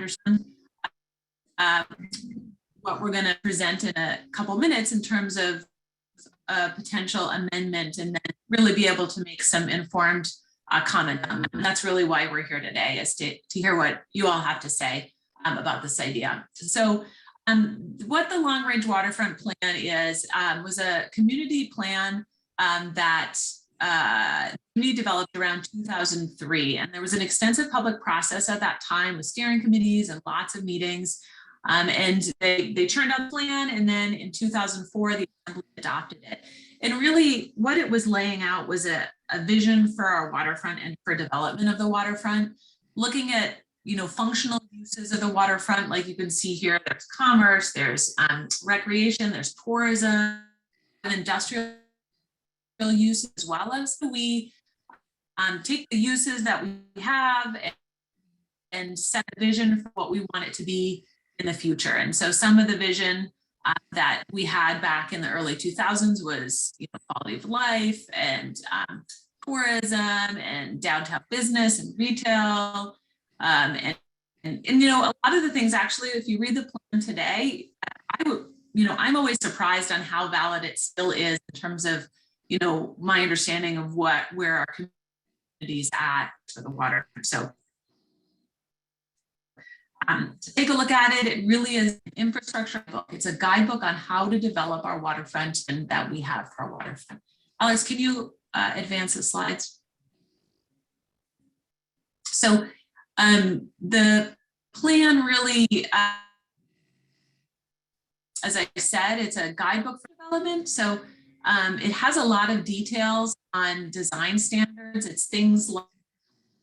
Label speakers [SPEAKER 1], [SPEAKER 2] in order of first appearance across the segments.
[SPEAKER 1] understand what we're going to present in a couple minutes in terms of a potential amendment, and then really be able to make some informed comment on that. And that's really why we're here today, is to hear what you all have to say about this idea. So what the Long Range Waterfront Plan is was a community plan that community developed around 2003, and there was an extensive public process at that time with steering committees and lots of meetings, and they churned out the plan, and then in 2004 the Assembly adopted it. And really what it was laying out was a vision for our waterfront and for development of the waterfront, looking at functional uses of the waterfront. Like you can see here, there's commerce, there's recreation, there's tourism, and industrial uses, as well as we take the uses that we have and set a vision for what we want it to be in the future. And so some of the vision that we had back in the early 2000s was quality of life and tourism and downtown business and retail. And a lot of the things, actually, if you read the plan today, I'm always surprised on how valid it still is in terms of, my understanding of where our community's at for the water. So take a look at it. It really is an infrastructure book. It's a guidebook on how to develop our waterfront and that we have for our waterfront. Alex, can you advance the slides? So the plan really, as I said, it's a guidebook for development. So it has a lot of details on design standards. It's things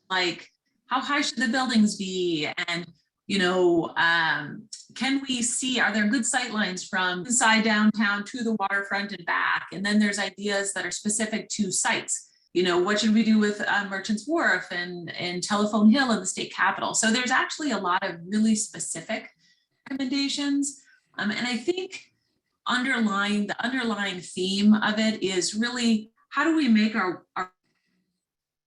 [SPEAKER 1] like how high should the buildings be, and can we see, are there good sight lines from inside downtown to the waterfront and back? And then there's ideas that are specific to sites. What should we do with Merchants Wharf and Telephone Hill and the state capitol? So there's actually a lot of really specific recommendations. And I think the underlying theme of it is really, how do we make our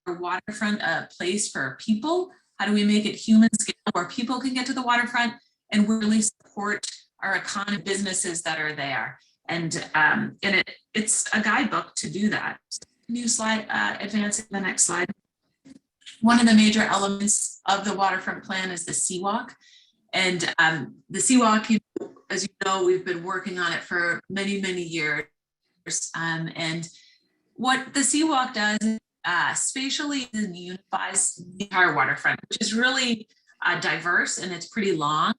[SPEAKER 1] waterfront a place for people? How do we make it human scale where people can get to the waterfront and really support our economy, businesses that are there? And it's a guidebook to do that. So can you advance to the next slide? One of the major elements of the waterfront plan is the Seawalk. And the Seawalk, as you know, we've been working on it for many, many years. And what the Seawalk does spatially and unifies the entire waterfront, which is really diverse, and it's pretty long.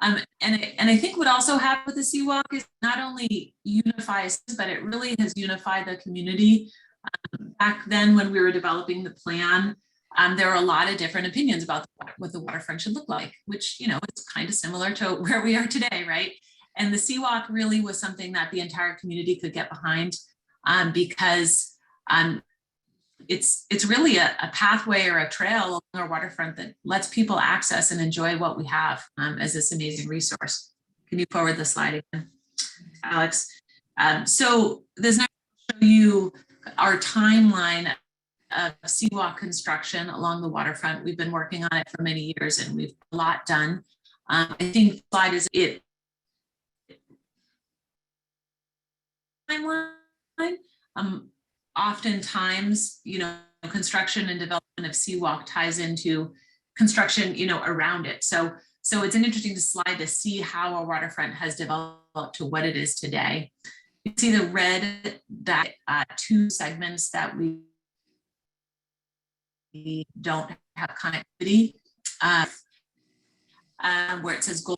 [SPEAKER 1] And I think what also happened with the Seawalk is not only unifies, but it really has unified the community. Back then, when we were developing the plan, there were a lot of different opinions about what the waterfront should look like, which, it's kind of similar to where we are today, right? And the Seawalk really was something that the entire community could get behind, because it's really a pathway or a trail along our waterfront that lets people access and enjoy what we have as this amazing resource. Can you forward the slide again, Alex? So this next will show you our timeline of Seawalk construction along the waterfront. We've been working on it for many years, and we've a lot done. I think the slide is it timeline. Oftentimes, construction and development of Seawalk ties into construction, around it. So it's an interesting slide to see how our waterfront has developed to what it is today. You see the red, that two segments that we don't have connectivity, where it says goal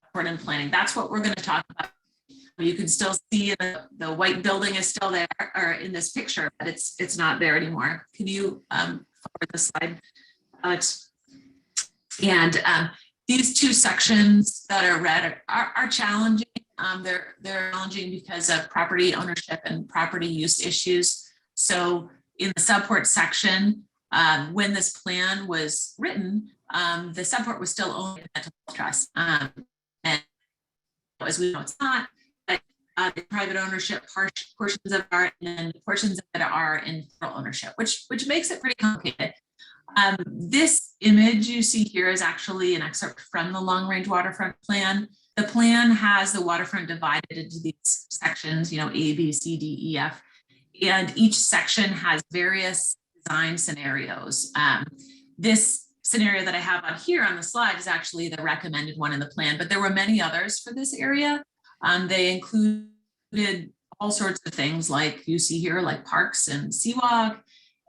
[SPEAKER 1] support and planning. That's what we're going to talk about. You can still see the white building is still there, or in this picture, but it's not there anymore. Can you forward the slide, Alex? And these two sections that are red are challenging. They're challenging because of property ownership and property use issues. So in the subport section, when this plan was written, the subport was still owned by the trust. And as we know, it's not. The private ownership portions of it are, and then portions of it are in federal ownership, which makes it pretty complicated. This image you see here is actually an excerpt from the Long Range Waterfront Plan. The plan has the waterfront divided into these sections, A, B, C, D, E, F, and each section has various design scenarios. This scenario that I have on here on the slide is actually the recommended one in the plan, but there were many others for this area. They included all sorts of things like you see here, like parks and seawalk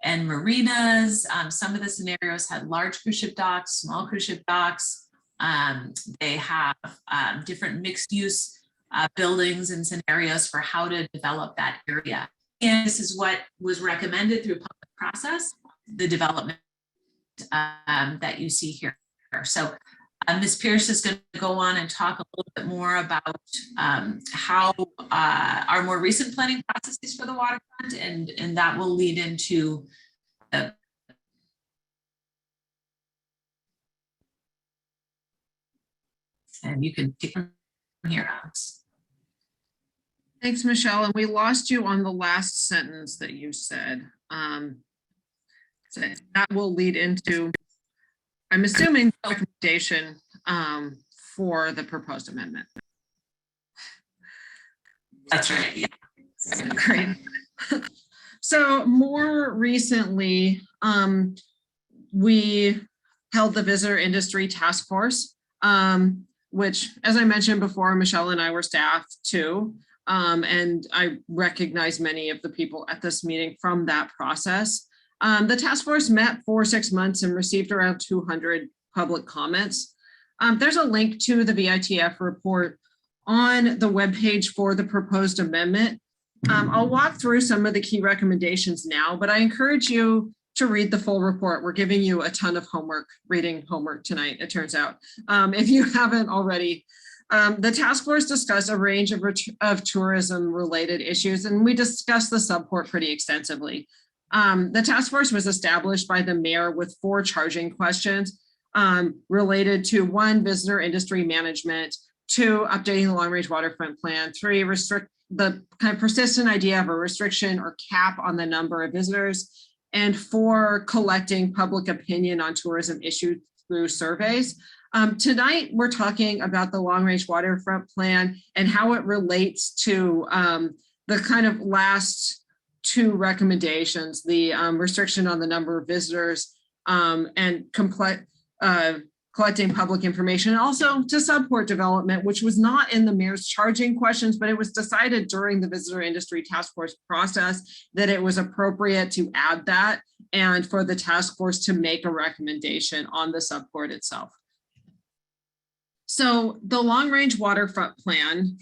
[SPEAKER 1] and marinas. Some of the scenarios had large cruise ship docks, small cruise ship docks. They have different mixed use buildings and scenarios for how to develop that area. And this is what was recommended through public process, the development that you see here. So Ms. Pierce is going to go on and talk a little bit more about how our more recent planning processes for the waterfront, and that will lead into and you can take from here, Alex.
[SPEAKER 2] Thanks, Michelle. And we lost you on the last sentence that you said. So that will lead into, I'm assuming, the recommendation for the proposed amendment.
[SPEAKER 1] That's right. Yeah.
[SPEAKER 2] Great. So more recently, we held the Visitor Industry Task Force, which, as I mentioned before, Michelle and I were staff too. And I recognize many of the people at this meeting from that process. The task force met for 6 months and received around 200 public comments. There's a link to the VITF report on the webpage for the proposed amendment. I'll walk through some of the key recommendations now, but I encourage you to read the full report. We're giving you a ton of homework, reading homework tonight, it turns out, if you haven't already. The task force discussed a range of tourism related issues, and we discussed the subport pretty extensively. The task force was established by the mayor with 4 charging questions related to 1, visitor industry management, 2, updating the Long Range Waterfront Plan, 3, restrict the kind of persistent idea of a restriction or cap on the number of visitors, and 4, collecting public opinion on tourism issues through surveys. Tonight, we're talking about the Long Range Waterfront Plan and how it relates to the kind of last 2 recommendations, the restriction on the number of visitors and collecting public information, and also to subport development, which was not in the mayor's charging questions, but it was decided during the Visitor Industry Task Force process that it was appropriate to add that and for the task force to make a recommendation on the subport itself. So the Long Range Waterfront Plan,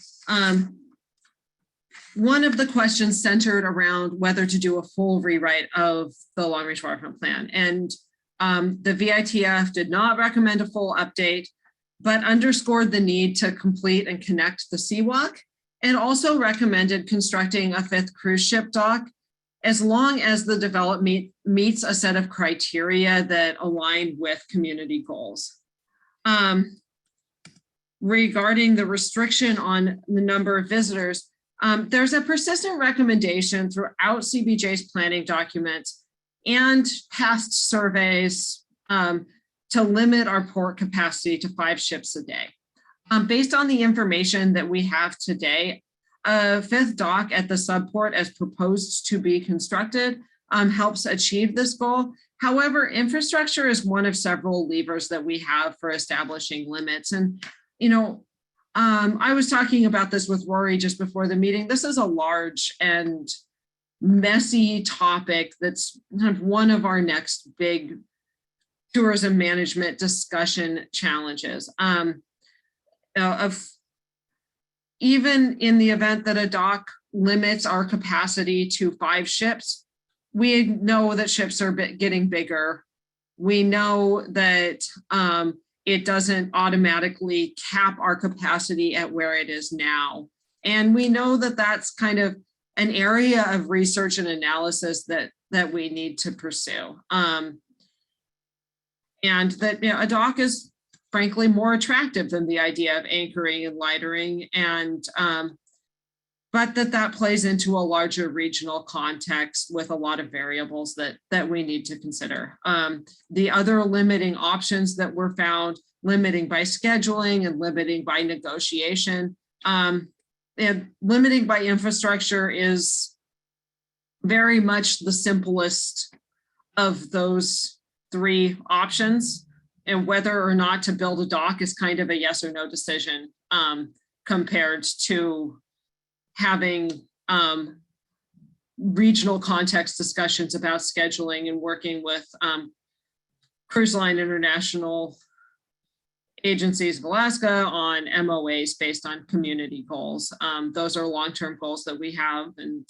[SPEAKER 2] one of the questions centered around whether to do a full rewrite of the Long Range Waterfront Plan. And the VITF did not recommend a full update, but underscored the need to complete and connect the seawalk, and also recommended constructing a 5th cruise ship dock as long as the development meets a set of criteria that align with community goals. Regarding the restriction on the number of visitors, there's a persistent recommendation throughout CBJ's planning documents and past surveys to limit our port capacity to 5 ships a day. Based on the information that we have today, a 5th dock at the subport as proposed to be constructed helps achieve this goal. However, infrastructure is one of several levers that we have for establishing limits. And I was talking about this with Rory just before the meeting. This is a large and messy topic that's kind of one of our next big tourism management discussion challenges. Even in the event that a dock limits our capacity to 5 ships, we know that ships are getting bigger. We know that it doesn't automatically cap our capacity at where it is now. And we know that that's kind of an area of research and analysis that we need to pursue. And that a dock is frankly more attractive than the idea of anchoring and lightering. And but that plays into a larger regional context with a lot of variables that we need to consider. The other limiting options that were found, limiting by scheduling and limiting by negotiation, and limiting by infrastructure is very much the simplest of those three options. And whether or not to build a dock is kind of a yes or no decision compared to having regional context discussions about scheduling and working with Cruise Line International agencies of Alaska on MOAs based on community goals. Those are long-term goals that we have and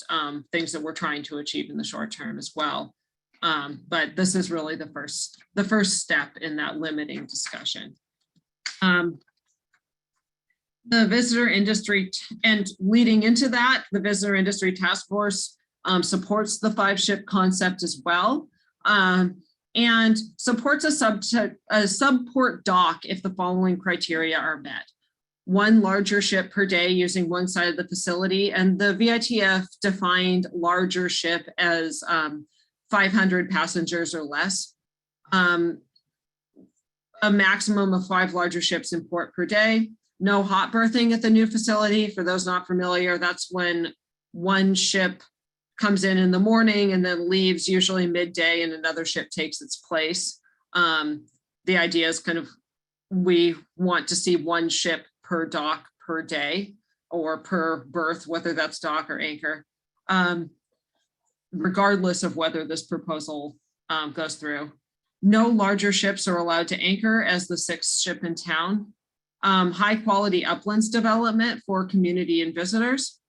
[SPEAKER 2] things that we're trying to achieve in the short term as well. But this is really the first step in that limiting discussion. The visitor industry and leading into that, the visitor industry task force supports the 5-ship concept as well, and supports a subport dock if the following criteria are met. 1 larger ship per day using one side of the facility, and the VITF defined larger ship as 500 passengers or less. A maximum of 5 larger ships in port per day. No hot berthing at the new facility. For those not familiar, that's when one ship comes in the morning and then leaves usually midday and another ship takes its place. The idea is kind of, we want to see 1 ship per dock per day or per berth, whether that's dock or anchor, regardless of whether this proposal goes through. No larger ships are allowed to anchor as the 6th ship in town. High quality uplands development for community and visitors.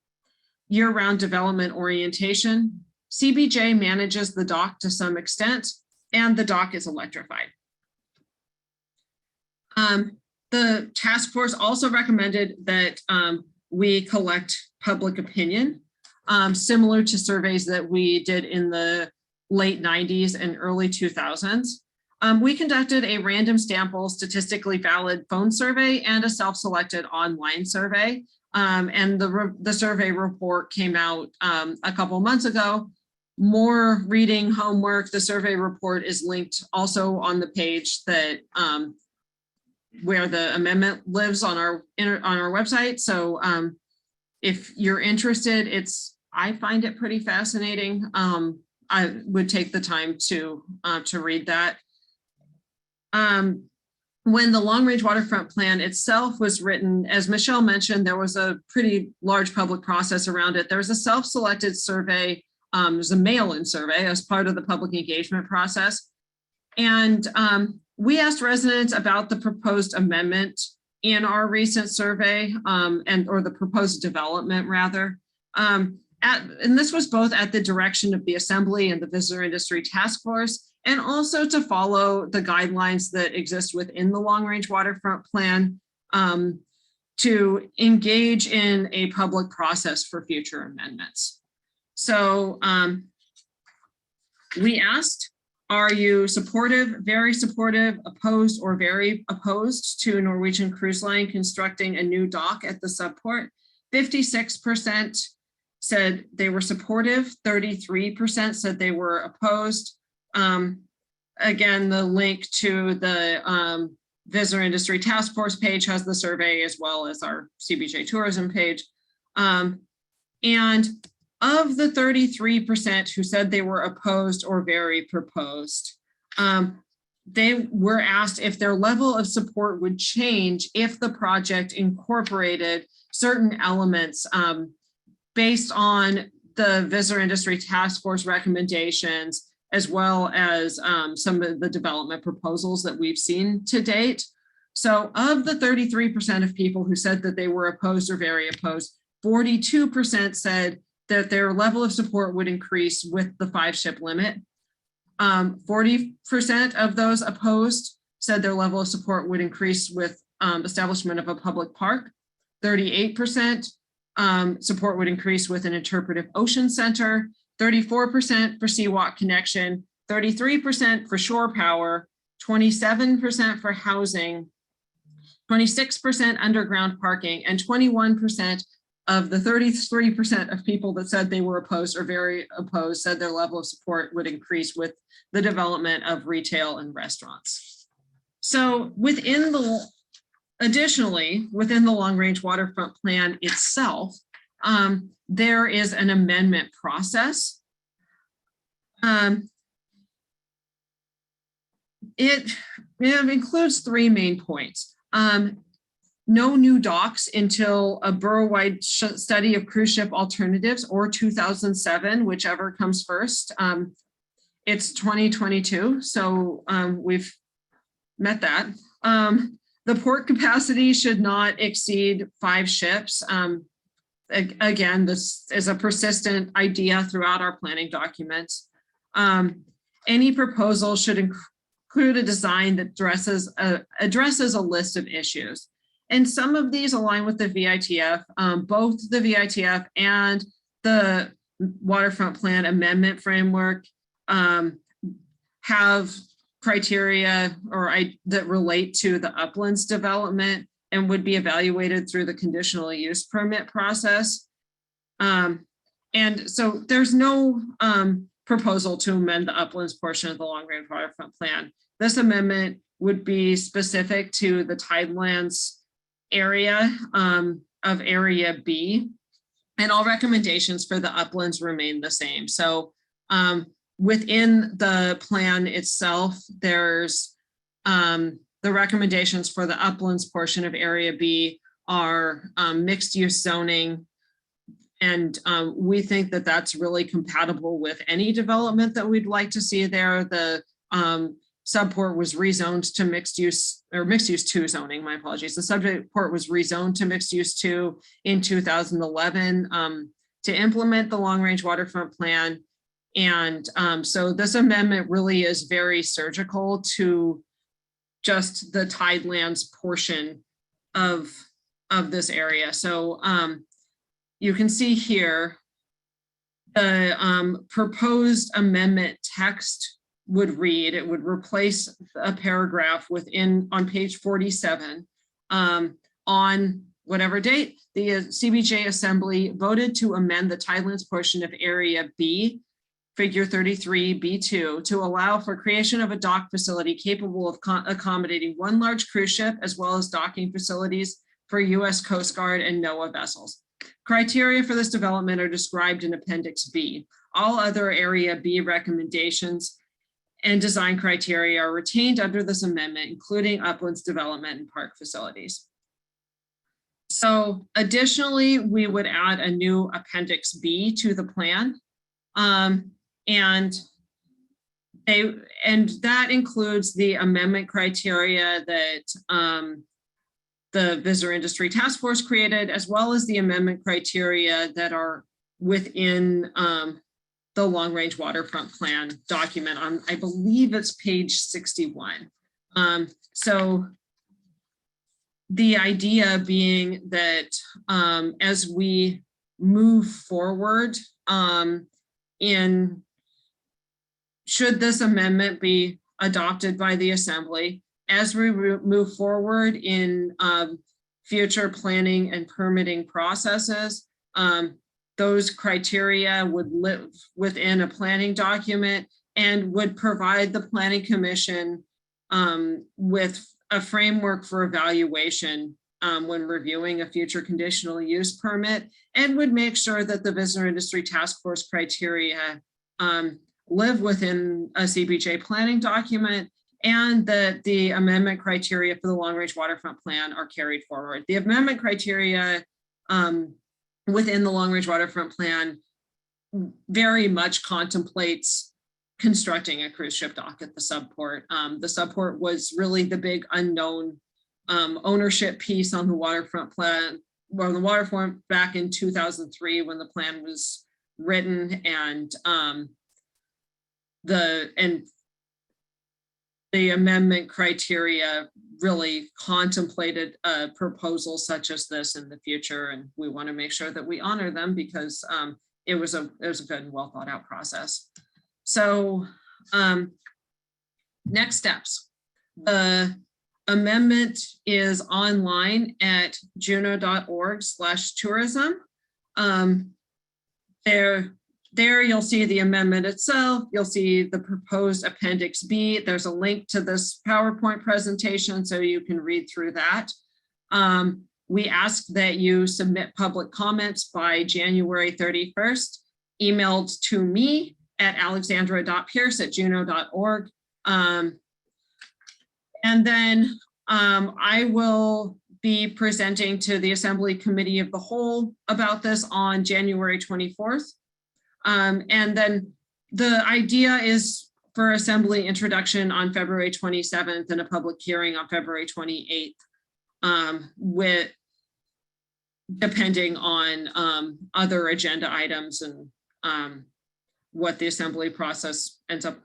[SPEAKER 2] Year-round development orientation. CBJ manages the dock to some extent, and the dock is electrified. The task force also recommended that we collect public opinion, similar to surveys that we did in the late 90s and early 2000s. We conducted a random sample statistically valid phone survey and a self-selected online survey. And the survey report came out a couple months ago. More reading homework. The survey report is linked also on the page that where the amendment lives on our website. So if you're interested, I find it pretty fascinating. I would take the time to read that. When the Long Range Waterfront Plan itself was written, as Michelle mentioned, there was a pretty large public process around it. There was a self-selected survey, there's a mail-in survey as part of the public engagement process. And we asked residents about the proposed amendment in our recent survey, or the proposed development rather. And this was both at the direction of the Assembly and the Visitor Industry Task Force, and also to follow the guidelines that exist within the Long Range Waterfront Plan to engage in a public process for future amendments. So we asked, are you supportive, very supportive, opposed, or very opposed to Norwegian Cruise Line constructing a new dock at the subport? 56% said they were supportive, 33% said they were opposed. Again, the link to the Visitor Industry Task Force page has the survey as well as our CBJ tourism page. And of the 33% who said they were opposed or very proposed, they were asked if their level of support would change if the project incorporated certain elements based on the Visitor Industry Task Force recommendations, as well as some of the development proposals that we've seen to date. So of the 33% of people who said that they were opposed or very opposed, 42% said that their level of support would increase with the 5-ship limit. 40% of those opposed said their level of support would increase with establishment of a public park. 38% support would increase with an interpretive ocean center. 34% for seawalk connection, 33% for shore power, 27% for housing, 26% underground parking, and 21% of the 33% of people that said they were opposed or very opposed, said their level of support would increase with the development of retail and restaurants. So additionally, within the Long Range Waterfront Plan itself, there is an amendment process. It includes 3 main points. No new docks until a borough-wide study of cruise ship alternatives, or 2007, whichever comes first. It's 2022, so we've met that. The port capacity should not exceed 5 ships. Again, this is a persistent idea throughout our planning documents. Any proposal should include a design that addresses a list of issues. And some of these align with the VITF. Both the VITF and the Waterfront Plan Amendment framework have criteria that relate to the uplands development and would be evaluated through the conditional use permit process. And so there's no proposal to amend the uplands portion of the Long Range Waterfront Plan. This amendment would be specific to the tidelands area of Area B, and all recommendations for the uplands remain the same. So within the plan itself, there's the recommendations for the uplands portion of Area B are mixed use zoning. And we think that that's really compatible with any development that we'd like to see there. The subport was rezoned to mixed use 2 zoning, my apologies. The subport was rezoned to mixed use 2 in 2011 to implement the Long Range Waterfront Plan. And so this amendment really is very surgical to just the tidelands portion of this area. So you can see here, the proposed amendment text would read, it would replace a paragraph on page 47. On whatever date, the CBJ Assembly voted to amend the tidelands portion of Area B, figure 33B2, to allow for creation of a dock facility capable of accommodating 1 large cruise ship, as well as docking facilities for U.S. Coast Guard and NOAA vessels. Criteria for this development are described in Appendix B. All other Area B recommendations and design criteria are retained under this amendment, including uplands development and park facilities. So additionally, we would add a new Appendix B to the plan. And that includes the amendment criteria that the Visitor Industry Task Force created, as well as the amendment criteria that are within the Long Range Waterfront Plan document on, I believe it's page 61. So the idea being that as we move forward should this amendment be adopted by the Assembly, as we move forward in future planning and permitting processes, those criteria would live within a planning document and would provide the Planning Commission with a framework for evaluation when reviewing a future conditional use permit, and would make sure that the Visitor Industry Task Force criteria live within a CBJ planning document, and that the amendment criteria for the Long Range Waterfront Plan are carried forward. The amendment criteria within the Long Range Waterfront Plan very much contemplates constructing a cruise ship dock at the subport. The subport was really the big unknown ownership piece on the Waterfront Plan, or the waterfront back in 2003 when the plan was written, and the amendment criteria really contemplated a proposal such as this in the future, and we want to make sure that we honor them because it was a good and well thought out process. So next steps. The amendment is online at juneau.org/tourism. There you'll see the amendment itself. You'll see the proposed Appendix B. There's a link to this PowerPoint presentation so you can read through that. We ask that you submit public comments by January 31st, emailed to me at alexandra.pierce@juneau.org. And then I will be presenting to the Assembly Committee of the Whole about this on January 24th. And then the idea is for Assembly introduction on February 27th and a public hearing on February 28th, with depending on other agenda items and what the Assembly process ends up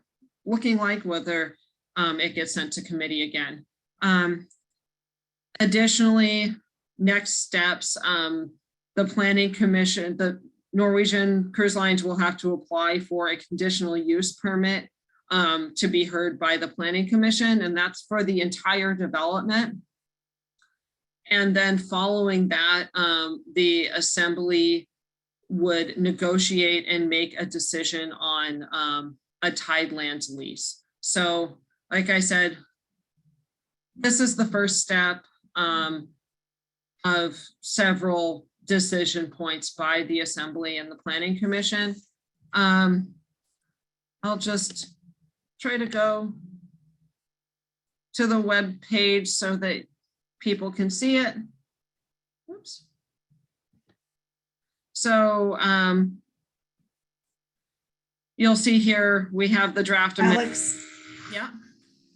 [SPEAKER 2] looking like, whether it gets sent to committee again. Additionally, next steps, the Planning Commission, the Norwegian Cruise Lines will have to apply for a conditional use permit to be heard by the Planning Commission, and that's for the entire development. And then following that, the Assembly would negotiate and make a decision on a tidelands lease. So, like I said, this is the first step of several decision points by the Assembly and the Planning Commission. I'll just try to go to the web page so that people can see it. Oops. So you'll see here we have the draft amendment.
[SPEAKER 3] Alex,
[SPEAKER 2] Yeah.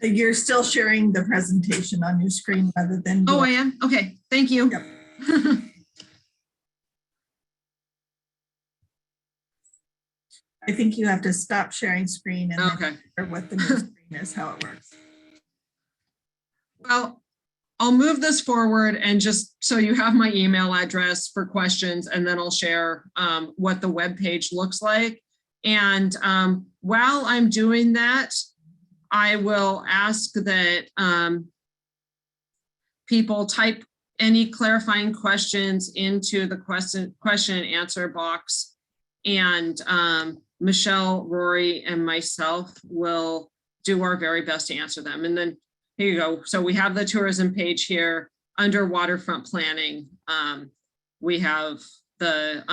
[SPEAKER 3] you're still sharing the presentation on your screen rather than.
[SPEAKER 2] Oh, I am? Okay, thank you.
[SPEAKER 3] Yep. I think you have to stop sharing screen and
[SPEAKER 2] Okay.
[SPEAKER 3] then what the new screen is, how it works.
[SPEAKER 2] Well, I'll move this forward and just so you have my email address for questions, and then I'll share what the web page looks like. And while I'm doing that, I will ask that people type any clarifying questions into the question and answer box, and Michelle, Rory, and myself will do our very best to answer them. And then here you go. So we have the tourism page here under waterfront planning. We have the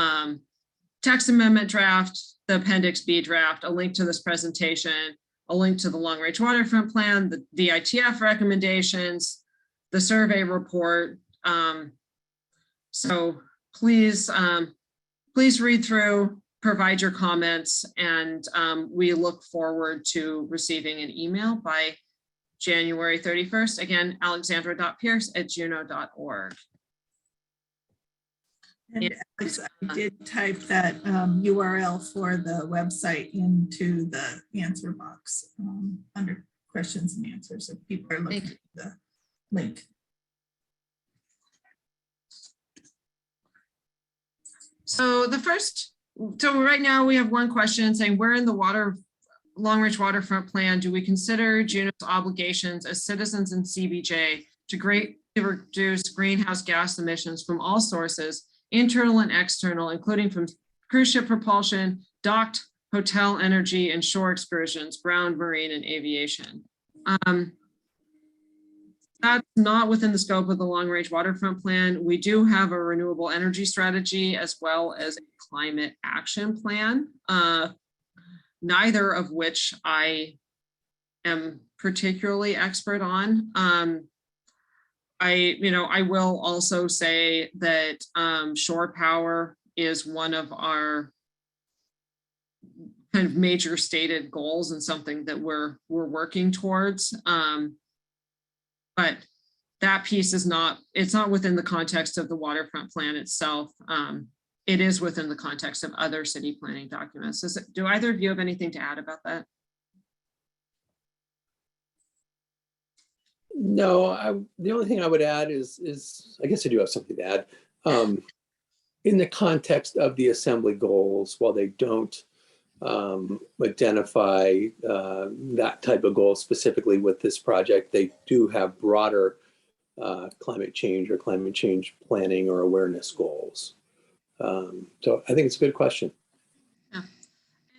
[SPEAKER 2] text amendment draft, the Appendix B draft, a link to this presentation, a link to the Long Range Waterfront Plan, the DITF recommendations, the survey report. So please, please read through, provide your comments, and we look forward to receiving an email by January 31st. Again, alexandra.pierce@juneau.org.
[SPEAKER 3] And Alex, I did type that URL for the website into the answer box under questions and answers if people are looking at the link.
[SPEAKER 2] So right now we have one question saying, where in the Long Range Waterfront Plan do we consider Juneau's obligations as citizens in CBJ to greatly reduce greenhouse gas emissions from all sources, internal and external, including from cruise ship propulsion, docked, hotel energy, and shore excursions, ground, marine, and aviation? That's not within the scope of the Long Range Waterfront Plan. We do have a renewable energy strategy as well as a climate action plan, neither of which I am particularly expert on. I will also say that shore power is one of our kind of major stated goals and something that we're working towards. But that piece is it's not within the context of the waterfront plan itself. It is within the context of other city planning documents. Do either of you have anything to add about that?
[SPEAKER 4] No, the only thing I would add is I guess I do have something to add. In the context of the Assembly goals, while they don't identify that type of goal specifically with this project, they do have broader climate change or climate change planning or awareness goals. So I think it's a good question.
[SPEAKER 2] Yeah.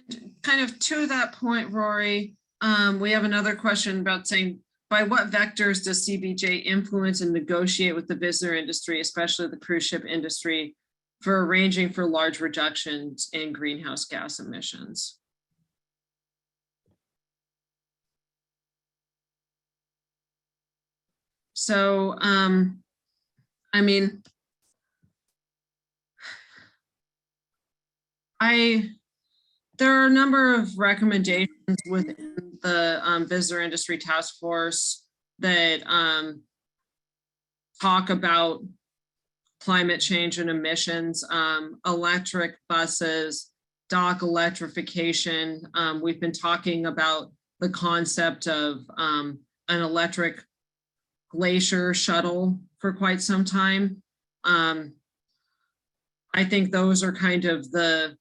[SPEAKER 2] And kind of to that point, Rory, we have another question about saying, by what vectors does CBJ influence and negotiate with the visitor industry, especially the cruise ship industry, for arranging for large reductions in greenhouse gas emissions? So, I mean, there are a number of recommendations within the visitor industry task force that talk about climate change and emissions, electric buses, dock electrification. We've been talking about the concept of an electric glacier shuttle for quite some time. I think those are kind of the,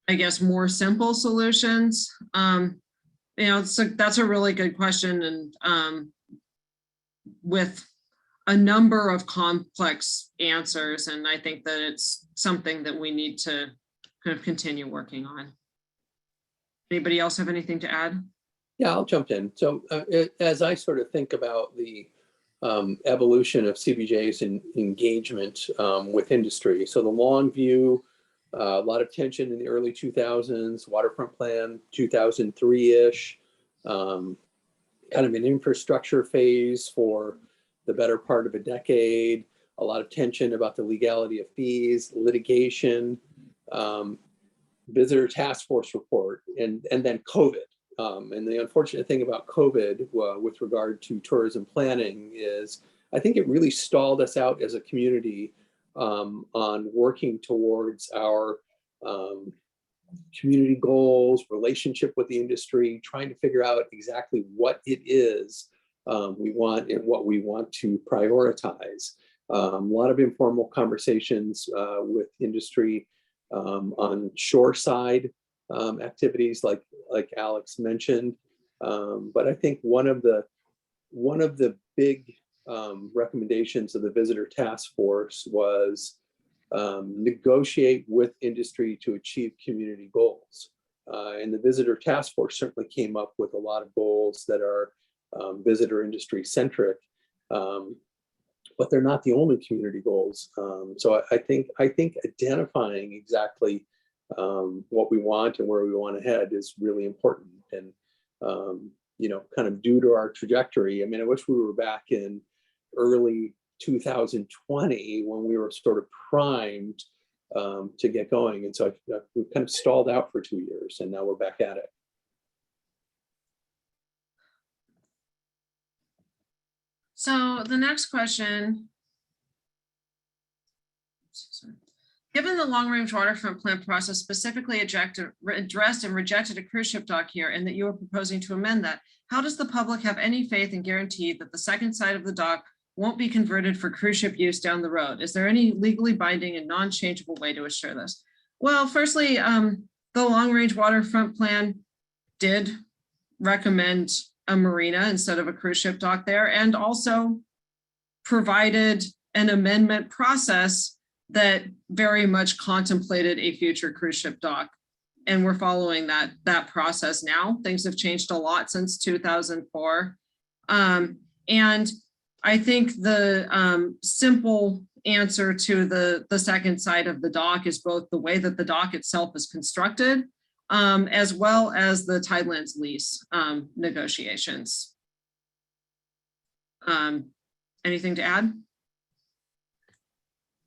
[SPEAKER 2] I guess, more simple solutions. You know, so that's a really good question, and with a number of complex answers, and I think that it's something that we need to kind of continue working on. Anybody else have anything to add?
[SPEAKER 4] Yeah, I'll jump in. So as I sort of think about the evolution of CBJ's engagement with industry, so the long view, a lot of tension in the early 2000s, Waterfront Plan 2003-ish, kind of an infrastructure phase for the better part of a decade, a lot of tension about the legality of fees, litigation, visitor task force report, and then COVID. And the unfortunate thing about COVID with regard to tourism planning is I think it really stalled us out as a community on working towards our community goals, relationship with the industry, trying to figure out exactly what it is we want and what we want to prioritize. A lot of informal conversations with industry on shoreside activities like Alex mentioned. But I think one of the big recommendations of the visitor task force was negotiate with industry to achieve community goals. And the visitor task force certainly came up with a lot of goals that are visitor industry centric, but they're not the only community goals. So I think identifying exactly what we want and where we want to head is really important. And you know, kind of due to our trajectory, I mean, I wish we were back in early 2020 when we were sort of primed to get going. And so we kind of stalled out for 2 years, and now we're back at it.
[SPEAKER 2] So the next question. Given the long range waterfront plan process specifically addressed and rejected a cruise ship dock here, and that you are proposing to amend that, how does the public have any faith and guarantee that the second side of the dock won't be converted for cruise ship use down the road? Is there any legally binding and non-changeable way to assure this? Well, firstly, the long range waterfront plan did recommend a marina instead of a cruise ship dock there, and also provided an amendment process that very much contemplated a future cruise ship dock. And we're following that process now. Things have changed a lot since 2004. And I think the simple answer to the second side of the dock is both the way that the dock itself is constructed, as well as the Tidelands lease negotiations. Anything to add?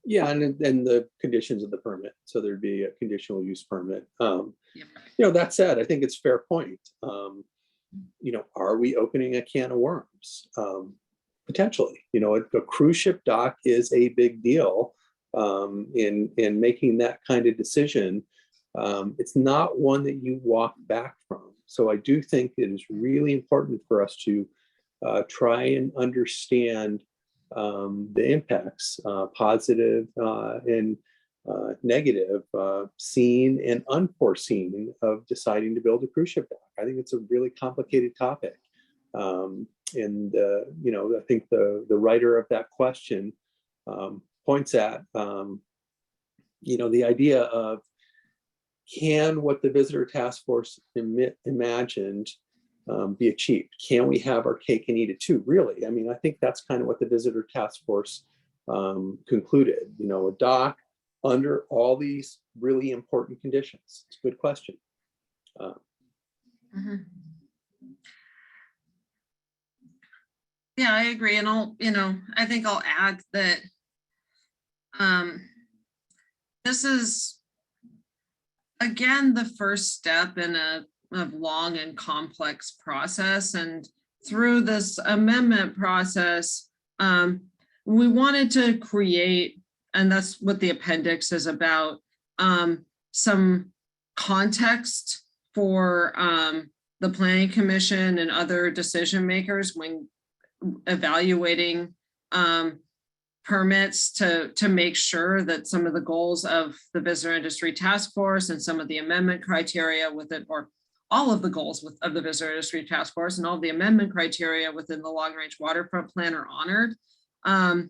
[SPEAKER 4] Yeah, and the conditions of the permit. So there'd be a conditional use permit.
[SPEAKER 2] Yep.
[SPEAKER 4] You know, that said, I think it's a fair point. You know, are we opening a can of worms? Potentially. You know, a cruise ship dock is a big deal in making that kind of decision. It's not one that you walk back from. So I do think it is really important for us to try and understand the impacts, positive and negative, seen and unforeseen, of deciding to build a cruise ship dock. I think it's a really complicated topic. And you know, I think the writer of that question points at the idea of, can what the visitor task force imagined be achieved? Can we have our cake and eat it too? Really? I mean, I think that's kind of what the visitor task force concluded. A dock under all these really important conditions. It's a good question.
[SPEAKER 2] Yeah, I agree. And I think I'll add that this is, again, the first step in a long and complex process. And through this amendment process, we wanted to create, and that's what the appendix is about, some context for the Planning Commission and other decision makers when evaluating permits, to make sure that some of the goals of the Visitor Industry Task Force and some of the amendment criteria within, or all of the goals of the Visitor Industry Task Force and all the amendment criteria within the Long Range Waterfront Plan are honored. And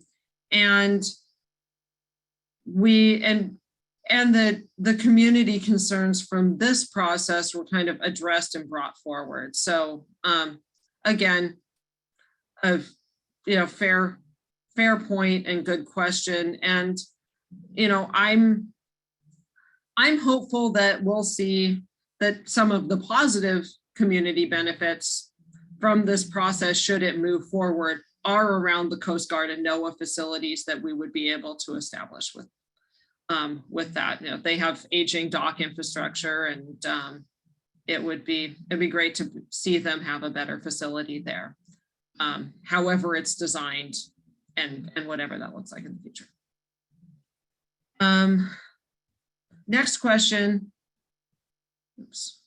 [SPEAKER 2] the community concerns from this process were kind of addressed and brought forward. So again, fair point and good question. And I'm hopeful that we'll see that some of the positive community benefits from this process, should it move forward, are around the Coast Guard and NOAA facilities that we would be able to establish with that. They have aging dock infrastructure, and it'd be great to see them have a better facility there, however it's designed, and whatever that looks like in the future. Next question. Oops.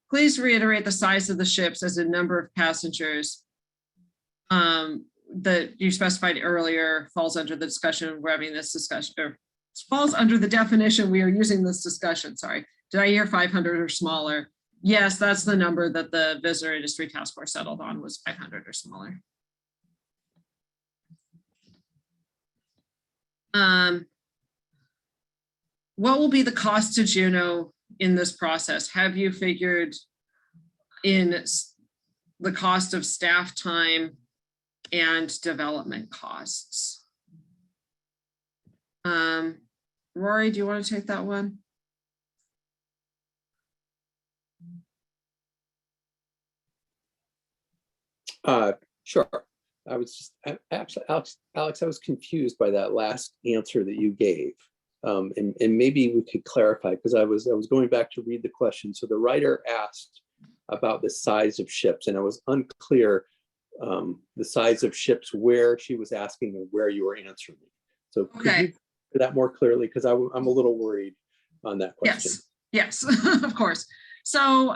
[SPEAKER 2] Please reiterate the size of the ships as a number of passengers that you specified earlier falls under the discussion. We're having this discussion, or falls under the definition we are using this discussion. Sorry, did I hear 500 or smaller? Yes, that's the number that the Visitor Industry Task Force settled on, was 500 or smaller. What will be the cost to Juneau in this process? Have you figured in the cost of staff time and development costs? Rory, do you want to take that one?
[SPEAKER 4] Sure. I was just actually, Alex, I was confused by that last answer that you gave. And maybe we could clarify, because I was going back to read the question. So the writer asked about the size of ships, and I was unclear the size of ships where she was asking and where you were answering. So could you do that more clearly? Because I'm a little worried on that question.
[SPEAKER 2] Yes, of course. So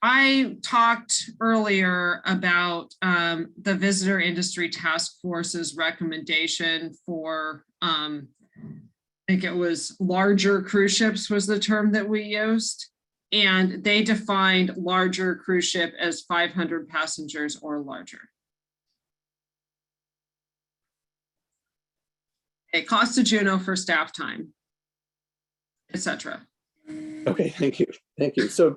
[SPEAKER 2] I talked earlier about the Visitor Industry Task Force's recommendation for, I think it was larger cruise ships was the term that we used. And they defined larger cruise ship as 500 passengers or larger. Okay, cost to Juneau for staff time, etc.
[SPEAKER 4] Okay, thank you. Thank you. So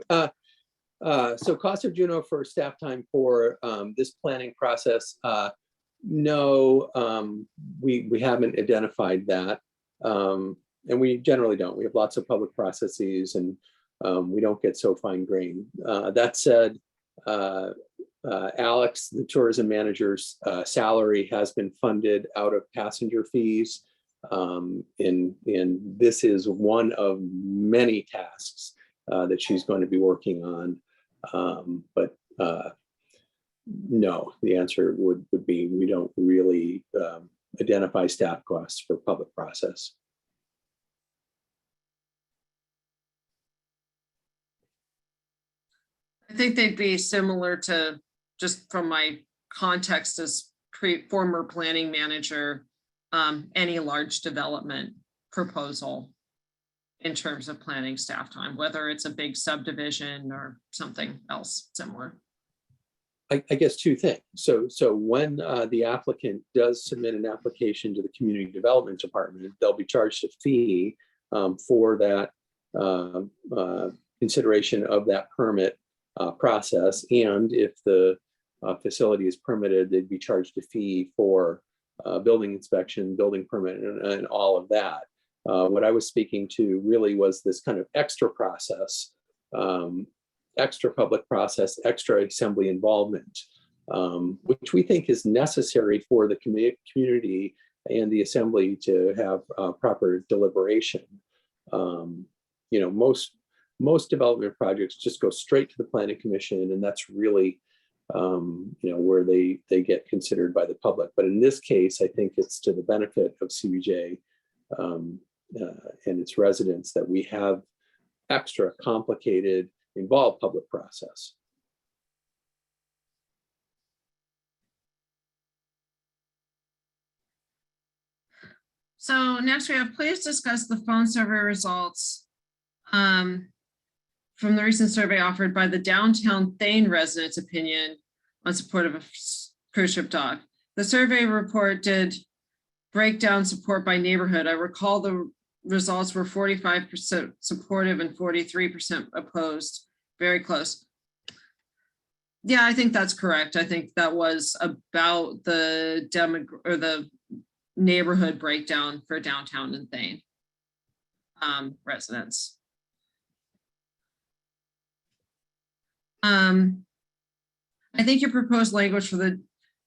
[SPEAKER 4] so cost of Juneau for staff time for this planning process, no, we haven't identified that. And we generally don't. We have lots of public processes, and we don't get so fine-grained. That said, Alex, the tourism manager's salary has been funded out of passenger fees. And this is one of many tasks that she's going to be working on. But no, the answer would be we don't really identify staff costs for public process.
[SPEAKER 2] I think they'd be similar to, just from my context as former planning manager, any large development proposal in terms of planning staff time, whether it's a big subdivision or something else similar.
[SPEAKER 4] I guess two things. So when the applicant does submit an application to the Community Development Department, they'll be charged a fee for that consideration of that permit process. And if the facility is permitted, they'd be charged a fee for building inspection, building permit, and all of that. What I was speaking to really was this kind of extra process, extra public process, extra assembly involvement, which we think is necessary for the community and the assembly to have proper deliberation. You know, most development projects just go straight to the Planning Commission, and that's really you know, where they get considered by the public. But in this case, I think it's to the benefit of CBJ and its residents that we have extra complicated, involved public process.
[SPEAKER 2] So next we have, please discuss the phone survey results from the recent survey offered by the Downtown Thane residents' opinion on support of a cruise ship dock. The survey report did break down support by neighborhood. I recall the results were 45% supportive and 43% opposed, very close. Yeah, I think that's correct. I think that was about the the neighborhood breakdown for Downtown and Thane residents. I think your proposed language for the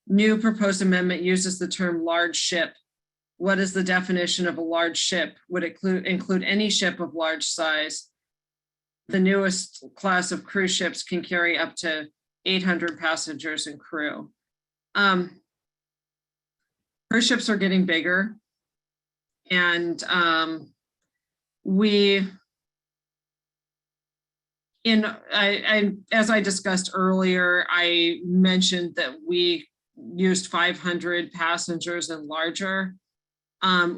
[SPEAKER 2] new proposed amendment uses the term large ship. What is the definition of a large ship? Would it include any ship of large size? The newest class of cruise ships can carry up to 800 passengers and crew. Cruise ships are getting bigger, and as I discussed earlier, I mentioned that we used 500 passengers and larger.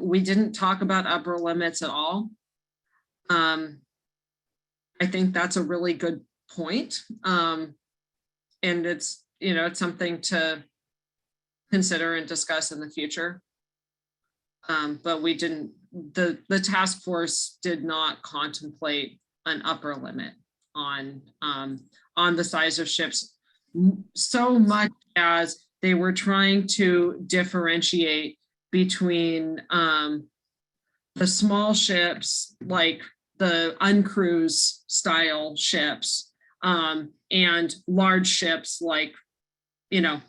[SPEAKER 2] We didn't talk about upper limits at all. I think that's a really good point. And it's, you know, it's something to consider and discuss in the future. But we didn't, the task force did not contemplate an upper limit on the size of ships, so much as they were trying to differentiate between the small ships, like the uncruise style ships, and large ships like, you know,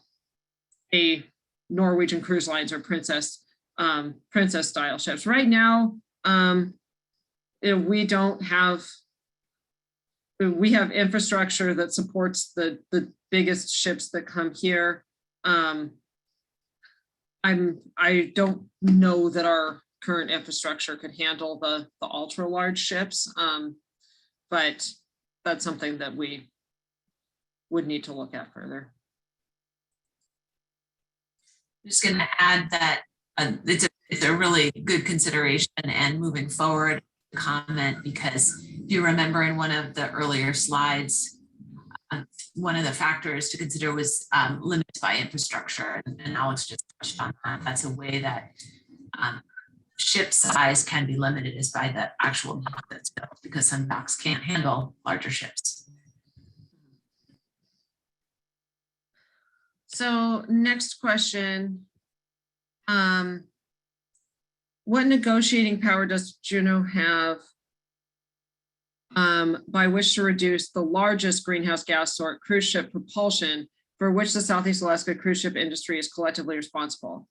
[SPEAKER 2] a Norwegian Cruise Lines or Princess style ships. Right now, we don't have, we have infrastructure that supports the biggest ships that come here. I don't know that our current infrastructure could handle the ultra large ships, but that's something that we would need to look at further.
[SPEAKER 1] I'm just going to add that it's a really good consideration and moving forward comment, because if you remember in one of the earlier slides, one of the factors to consider was limits by infrastructure, and Alex just touched on that. That's a way that ship size can be limited, is by the actual dock that's built, because some docks can't handle larger ships.
[SPEAKER 2] So next question, what negotiating power does Juneau have by which to reduce the largest greenhouse gas sort, cruise ship propulsion, for which the Southeast Alaska cruise ship industry is collectively responsible?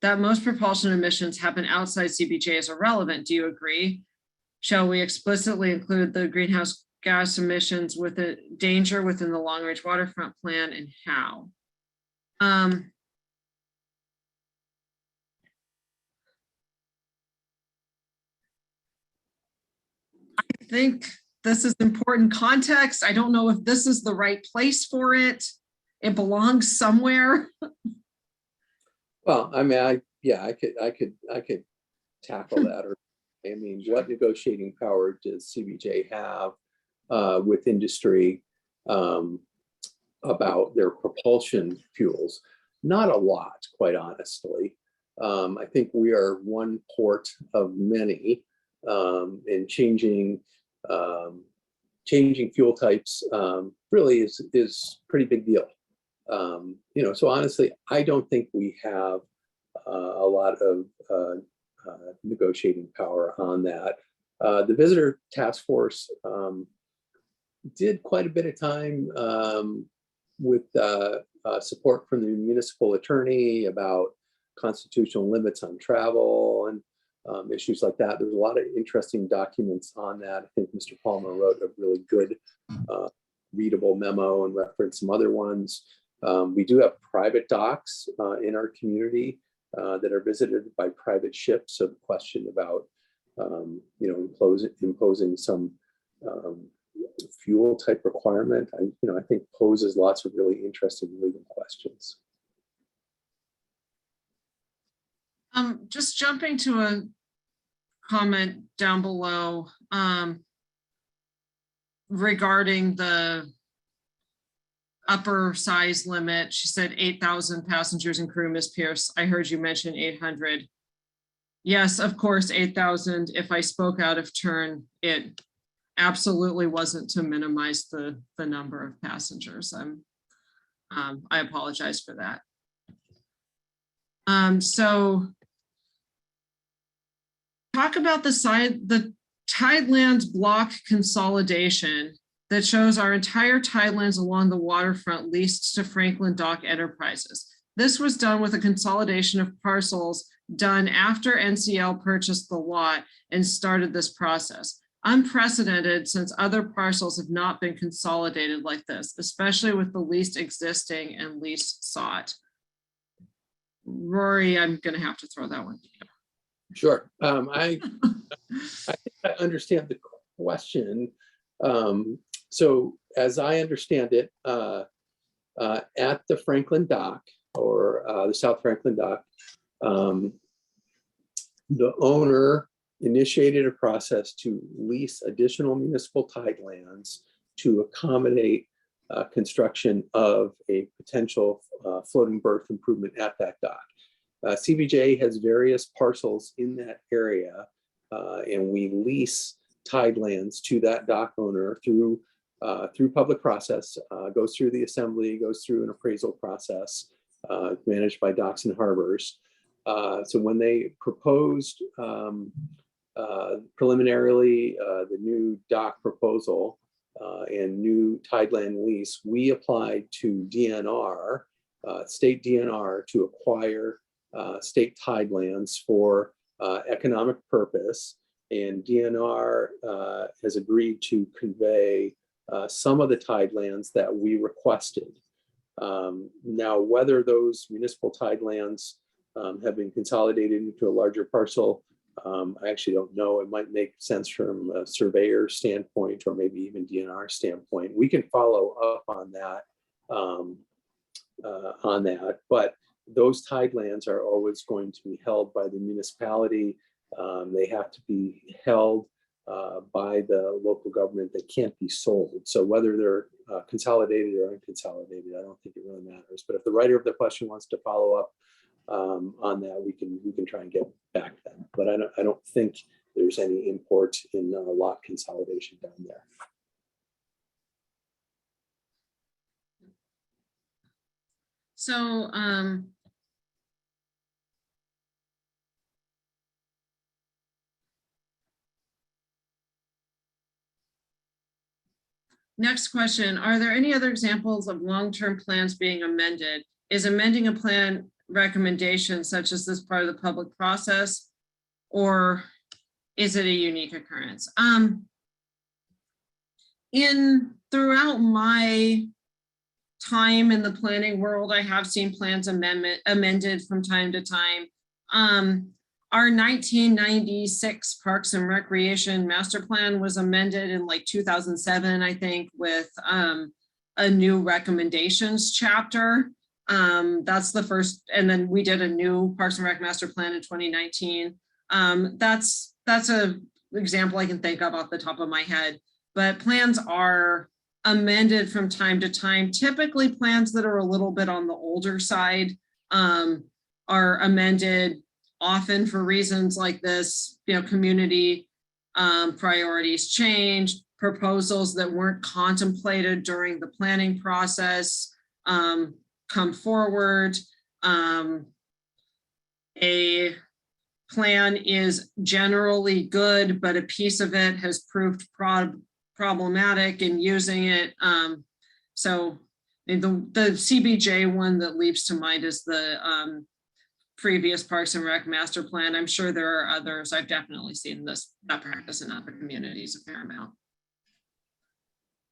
[SPEAKER 2] That most propulsion emissions happen outside CBJ is irrelevant. Do you agree? Shall we explicitly include the greenhouse gas emissions with a danger within the Long Range Waterfront Plan, and how? I think this is important context. I don't know if this is the right place for it. It belongs somewhere.
[SPEAKER 4] Well, I mean, I could tackle that. Or, I mean, what negotiating power does CBJ have with industry about their propulsion fuels. Not a lot, quite honestly. I think we are one port of many, and changing fuel types really is pretty big deal. So honestly, I don't think we have a lot of negotiating power on that. The visitor task force did quite a bit of time with support from the municipal attorney about constitutional limits on travel and issues like that. There's a lot of interesting documents on that. I think Mr. Palmer wrote a really good readable memo and referenced some other ones. We do have private docks in our community that are visited by private ships. So the question about imposing some fuel type requirement, I think poses lots of really interesting legal questions.
[SPEAKER 2] Just jumping to a comment down below regarding the upper size limit. She said 8,000 passengers and crew, Ms. Pierce. I heard you mention 800. Yes, of course, 8,000. If I spoke out of turn, it absolutely wasn't to minimize the number of passengers. I apologize for that. So talk about the Tidelands block consolidation that shows our entire Tidelands along the waterfront leased to Franklin Dock Enterprises. This was done with a consolidation of parcels done after NCL purchased the lot and started this process. Unprecedented, since other parcels have not been consolidated like this, especially with the least existing and least sought. Rory, I'm going to have to throw that one to you.
[SPEAKER 4] Sure. I think I understand the question. So as I understand it, at the Franklin Dock or the South Franklin Dock, the owner initiated a process to lease additional municipal tidelands to accommodate construction of a potential floating berth improvement at that dock. CBJ has various parcels in that area, and we lease tidelands to that dock owner through public process, goes through the assembly, goes through an appraisal process managed by Docks and Harbors. So when they proposed preliminarily the new dock proposal and new tideland lease, we applied to DNR, state DNR, to acquire state tidelands for economic purpose. And DNR has agreed to convey some of the tidelands that we requested. Now, whether those municipal tidelands have been consolidated into a larger parcel, I actually don't know. It might make sense from a surveyor standpoint or maybe even DNR standpoint. We can follow up on that, but those tidelands are always going to be held by the municipality. They have to be held by the local government. They can't be sold. So whether they're consolidated or unconsolidated, I don't think it really matters. But if the writer of the question wants to follow up on that, we can try and get back then. But I don't think there's any import in lot consolidation down there.
[SPEAKER 2] So next question, are there any other examples of long-term plans being amended? Is amending a plan recommendation such as this part of the public process, or is it a unique occurrence? Throughout my time in the planning world, I have seen plans amended from time to time. Our 1996 Parks and Recreation Master Plan was amended in like 2007, I think, with a new recommendations chapter. That's the first, and then we did a new Parks and Rec Master Plan in 2019. That's a example I can think of off the top of my head, but plans are amended from time to time. Typically plans that are a little bit on the older side are amended often for reasons like this, community priorities change, proposals that weren't contemplated during the planning process come forward. A plan is generally good, but a piece of it has proved problematic in using it. So the CBJ one that leaps to mind is the previous Parks and Rec master plan. I'm sure there are others. I've definitely seen that practice in other communities a fair amount.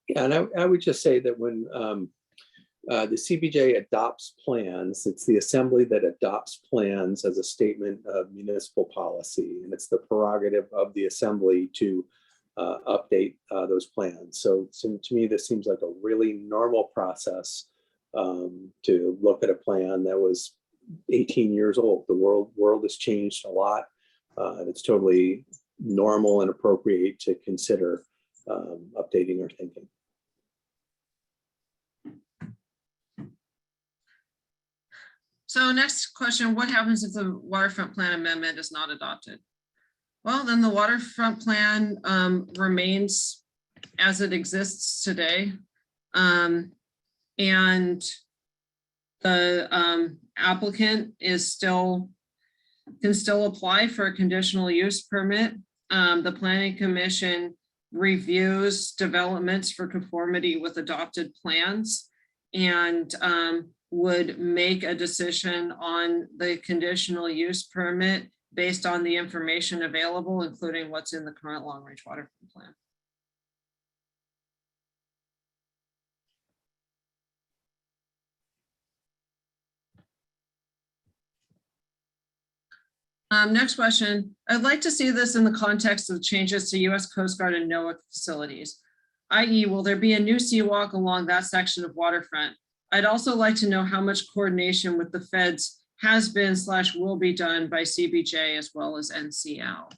[SPEAKER 4] Yeah, and I would just say that when the CBJ adopts plans, it's the assembly that adopts plans as a statement of municipal policy, and it's the prerogative of the assembly to update those plans. So to me, this seems like a really normal process to look at a plan that was 18 years old. The world has changed a lot, and it's totally normal and appropriate to consider updating our thinking.
[SPEAKER 2] So next question, what happens if the Waterfront Plan Amendment is not adopted? Well, then the Waterfront Plan remains as it exists today. And the applicant can still apply for a conditional use permit. The Planning Commission reviews developments for conformity with adopted plans and would make a decision on the conditional use permit based on the information available, including what's in the current Long Range Waterfront Plan. Next question. I'd like to see this in the context of changes to U.S. Coast Guard and NOAA facilities, i.e. will there be a new seawalk along that section of waterfront? I'd also like to know how much coordination with the feds has been / will be done by CBJ as well as NCL.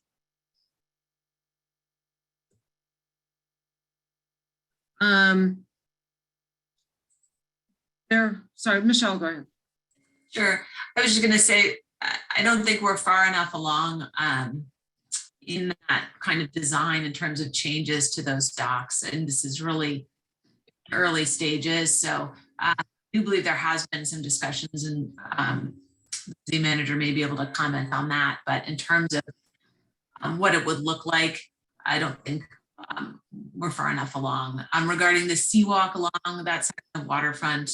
[SPEAKER 2] Sorry, Michelle, go ahead.
[SPEAKER 1] Sure. I was just going to say, I don't think we're far enough along in that kind of design in terms of changes to those docks. And this is really early stages. So I do believe there has been some discussions, and the manager may be able to comment on that. But in terms of what it would look like, I don't think we're far enough along. Regarding the seawalk along that side of the waterfront,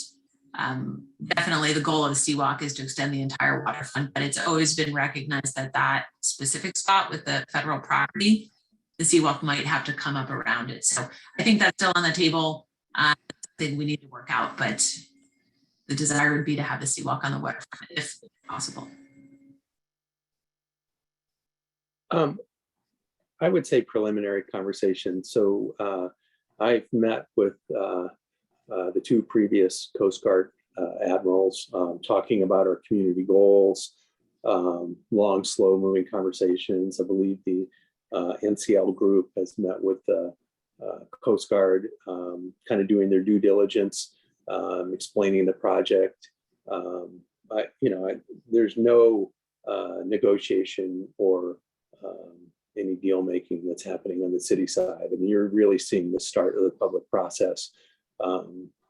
[SPEAKER 1] definitely the goal of the seawalk is to extend the entire waterfront, but it's always been recognized that that specific spot with the federal property, the seawalk might have to come up around it. So I think that's still on the table. Thing we need to work out, but the desire would be to have the seawalk on the waterfront if possible.
[SPEAKER 4] I would say preliminary conversation. So I've met with the two previous Coast Guard admirals talking about our community goals, long, slow moving conversations. I believe the NCL group has met with the Coast Guard, kind of doing their due diligence, explaining the project. There's no negotiation or any deal making that's happening on the city side. I mean, you're really seeing the start of the public process.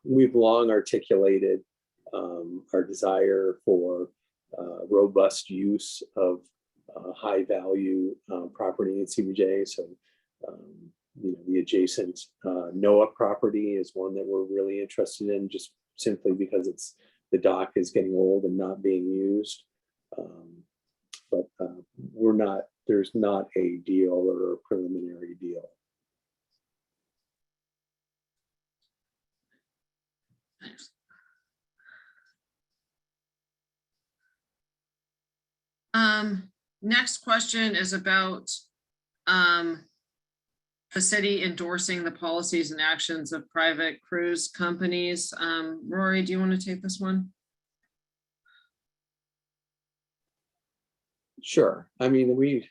[SPEAKER 4] We've long articulated our desire for robust use of high value property in CBJ. So, the adjacent NOAA property is one that we're really interested in, just simply because the dock is getting old and not being used. But there's not a deal or a preliminary deal.
[SPEAKER 2] Next question is about the city endorsing the policies and actions of private cruise companies. Rory, do you want to take this one?
[SPEAKER 4] Sure. I mean, we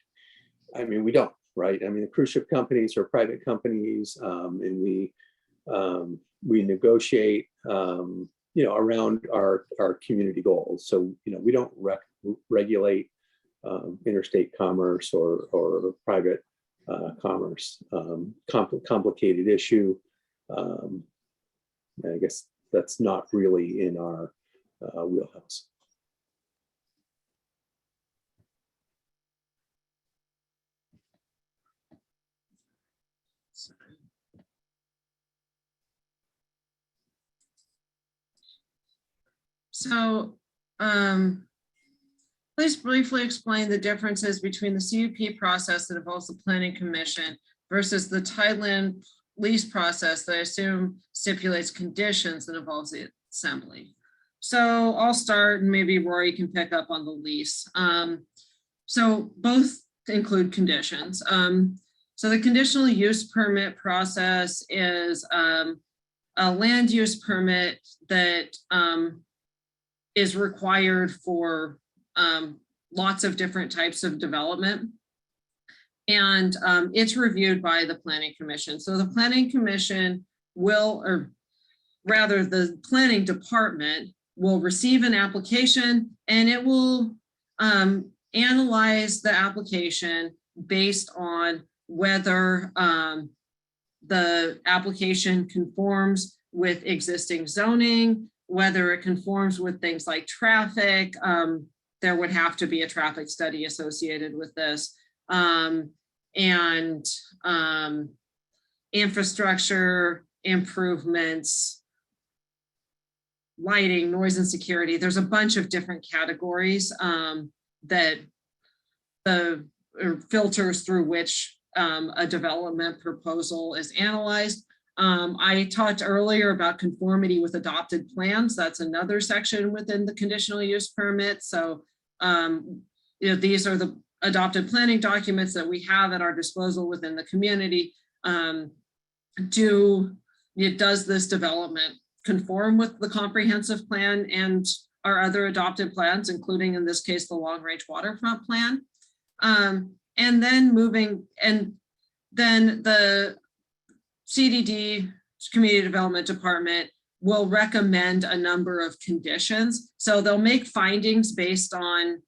[SPEAKER 4] don't, right? I mean, the cruise ship companies are private companies, and we We negotiate, around our community goals. So, we don't regulate interstate commerce or private commerce. Complicated issue. I guess that's not really in our wheelhouse.
[SPEAKER 2] So please briefly explain the differences between the CUP process that involves the Planning Commission versus the Thailand lease process that I assume stipulates conditions that involves the assembly. So I'll start and maybe Rory can pick up on the lease. So both include conditions. So the conditional use permit process is a land use permit that is required for lots of different types of development. And it's reviewed by the Planning Commission. So the Planning Commission will, or rather the Planning Department will receive an application and it will analyze the application based on whether the application conforms with existing zoning, whether it conforms with things like traffic. There would have to be a traffic study associated with this. And infrastructure improvements, lighting, noise and security. There's a bunch of different categories that the filters through which a development proposal is analyzed. I talked earlier about conformity with adopted plans. That's another section within the conditional use permit. So these are the adopted planning documents that we have at our disposal within the community. Does this development conform with the comprehensive plan and our other adopted plans, including in this case, the Long Range Waterfront Plan? And then the CDD, Community Development Department, will recommend a number of conditions. So they'll make findings based on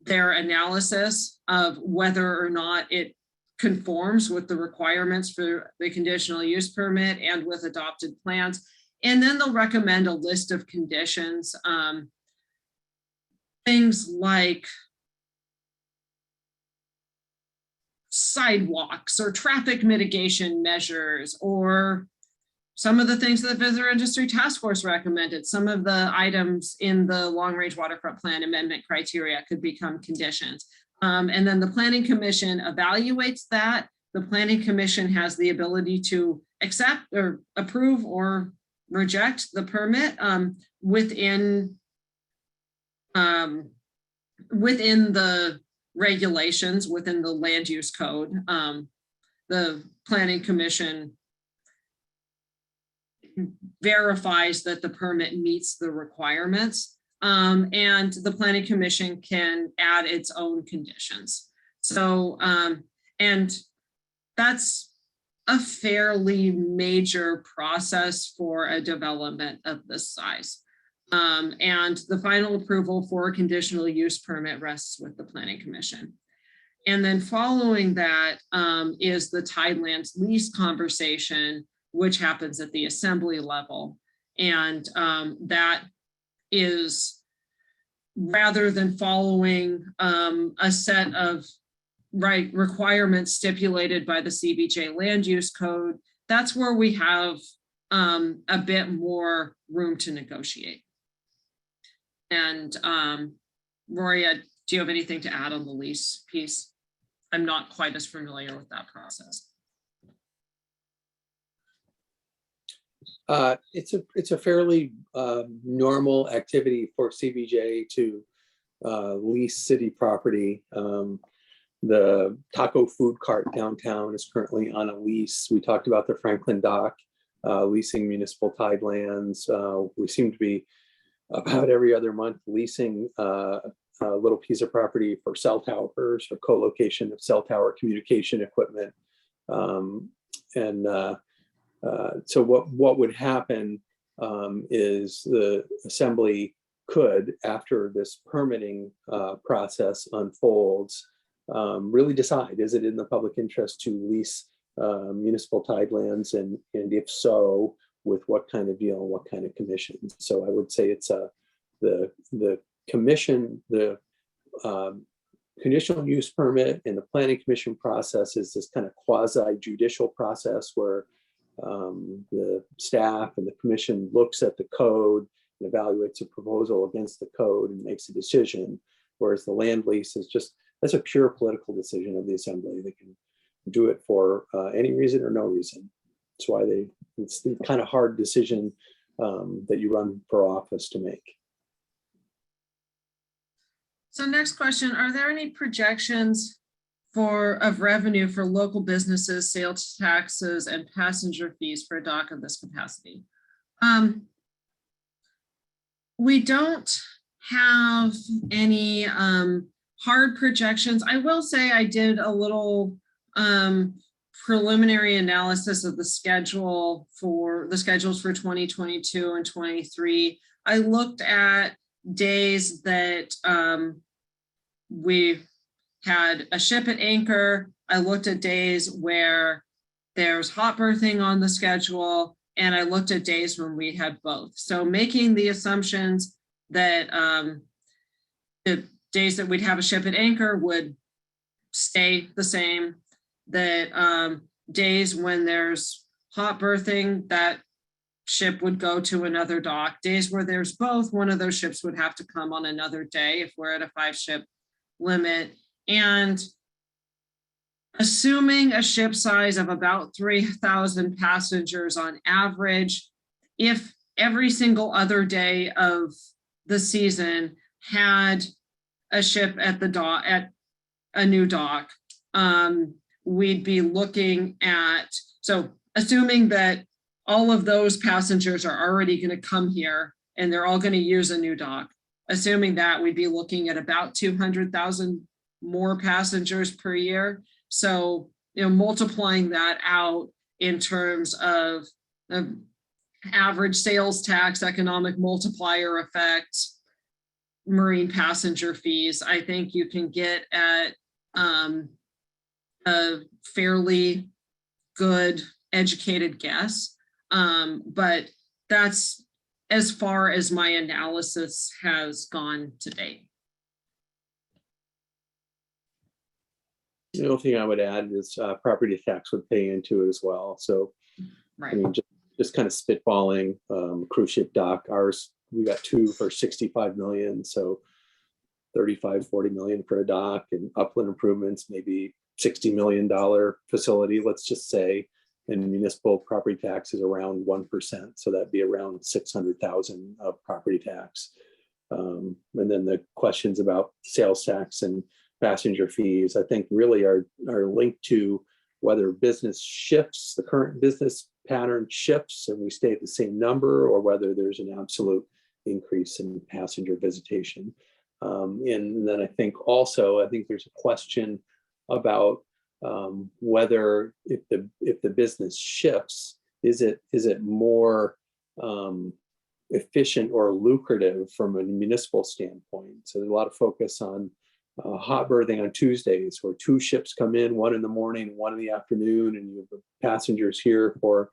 [SPEAKER 2] their analysis of whether or not it conforms with the requirements for the conditional use permit and with adopted plans. And then they'll recommend a list of conditions, things like sidewalks or traffic mitigation measures, or some of the things that the Visitor Industry Task Force recommended. Some of the items in the Long Range Waterfront Plan Amendment criteria could become conditions. And then the Planning Commission evaluates that. The Planning Commission has the ability to accept or approve or reject the permit within the regulations, within the land use code. The Planning Commission verifies that the permit meets the requirements, and the Planning Commission can add its own conditions. So, and that's a fairly major process for a development of this size. And the final approval for a conditional use permit rests with the Planning Commission. And then following that is the Tidelands lease conversation, which happens at the assembly level. And that is, rather than following a set of requirements stipulated by the CBJ land use code, that's where we have a bit more room to negotiate. And Rory, do you have anything to add on the lease piece? I'm not quite as familiar with that process.
[SPEAKER 4] It's a fairly normal activity for CBJ to lease city property. The taco food cart downtown is currently on a lease. We talked about the Franklin Dock leasing municipal tidelands. We seem to be about every other month leasing a little piece of property for cell towers or co-location of cell tower communication equipment. And So what would happen is the assembly could, after this permitting process unfolds, really decide, is it in the public interest to lease municipal tidelands, and if so, with what kind of deal and what kind of commissions. So I would say it's the commission, the conditional use permit and the planning commission process is this kind of quasi judicial process where the staff and the commission looks at the code and evaluates a proposal against the code and makes a decision, whereas the land lease is just, that's a pure political decision of the assembly. They can do it for any reason or no reason. That's why it's the kind of hard decision that you run for office to make.
[SPEAKER 2] So next question, are there any projections of revenue for local businesses, sales taxes, and passenger fees for a dock of this capacity? We don't have any hard projections. I will say I did a little preliminary analysis of the schedules for 2022 and 23. I looked at days that we had a ship at anchor. I looked at days where there's hot berthing on the schedule, and I looked at days when we had both. So making the assumptions that the days that we'd have a ship at anchor would stay the same, that days when there's hot berthing, that ship would go to another dock. Days where there's both, one of those ships would have to come on another day if we're at a 5-ship limit. And assuming a ship size of about 3,000 passengers on average, if every single other day of the season had a ship at the dock, at a new dock, we'd be looking at, so assuming that all of those passengers are already going to come here and they're all going to use a new dock, assuming that, we'd be looking at about 200,000 more passengers per year. So, multiplying that out in terms of average sales tax, economic multiplier effect, marine passenger fees, I think you can get at a fairly good educated guess. But that's as far as my analysis has gone to date.
[SPEAKER 4] The only thing I would add is property tax would pay into it as well. So,
[SPEAKER 2] Right.
[SPEAKER 4] I mean, just kind of spitballing, cruise ship dock, ours, we got 2 for 65 million. So 35, 40 million for a dock, and upland improvements, maybe $60 million facility, let's just say, and municipal property tax is around 1%. So that'd be around 600,000 of property tax. And then the questions about sales tax and passenger fees, I think really are linked to whether business shifts, the current business pattern shifts and we stay at the same number, or whether there's an absolute increase in passenger visitation. And then I think there's a question about whether if the business shifts, is it more efficient or lucrative from a municipal standpoint? So there's a lot of focus on hot berthing on Tuesdays, where 2 ships come in, 1 in the morning, 1 in the afternoon, and you have the passengers here for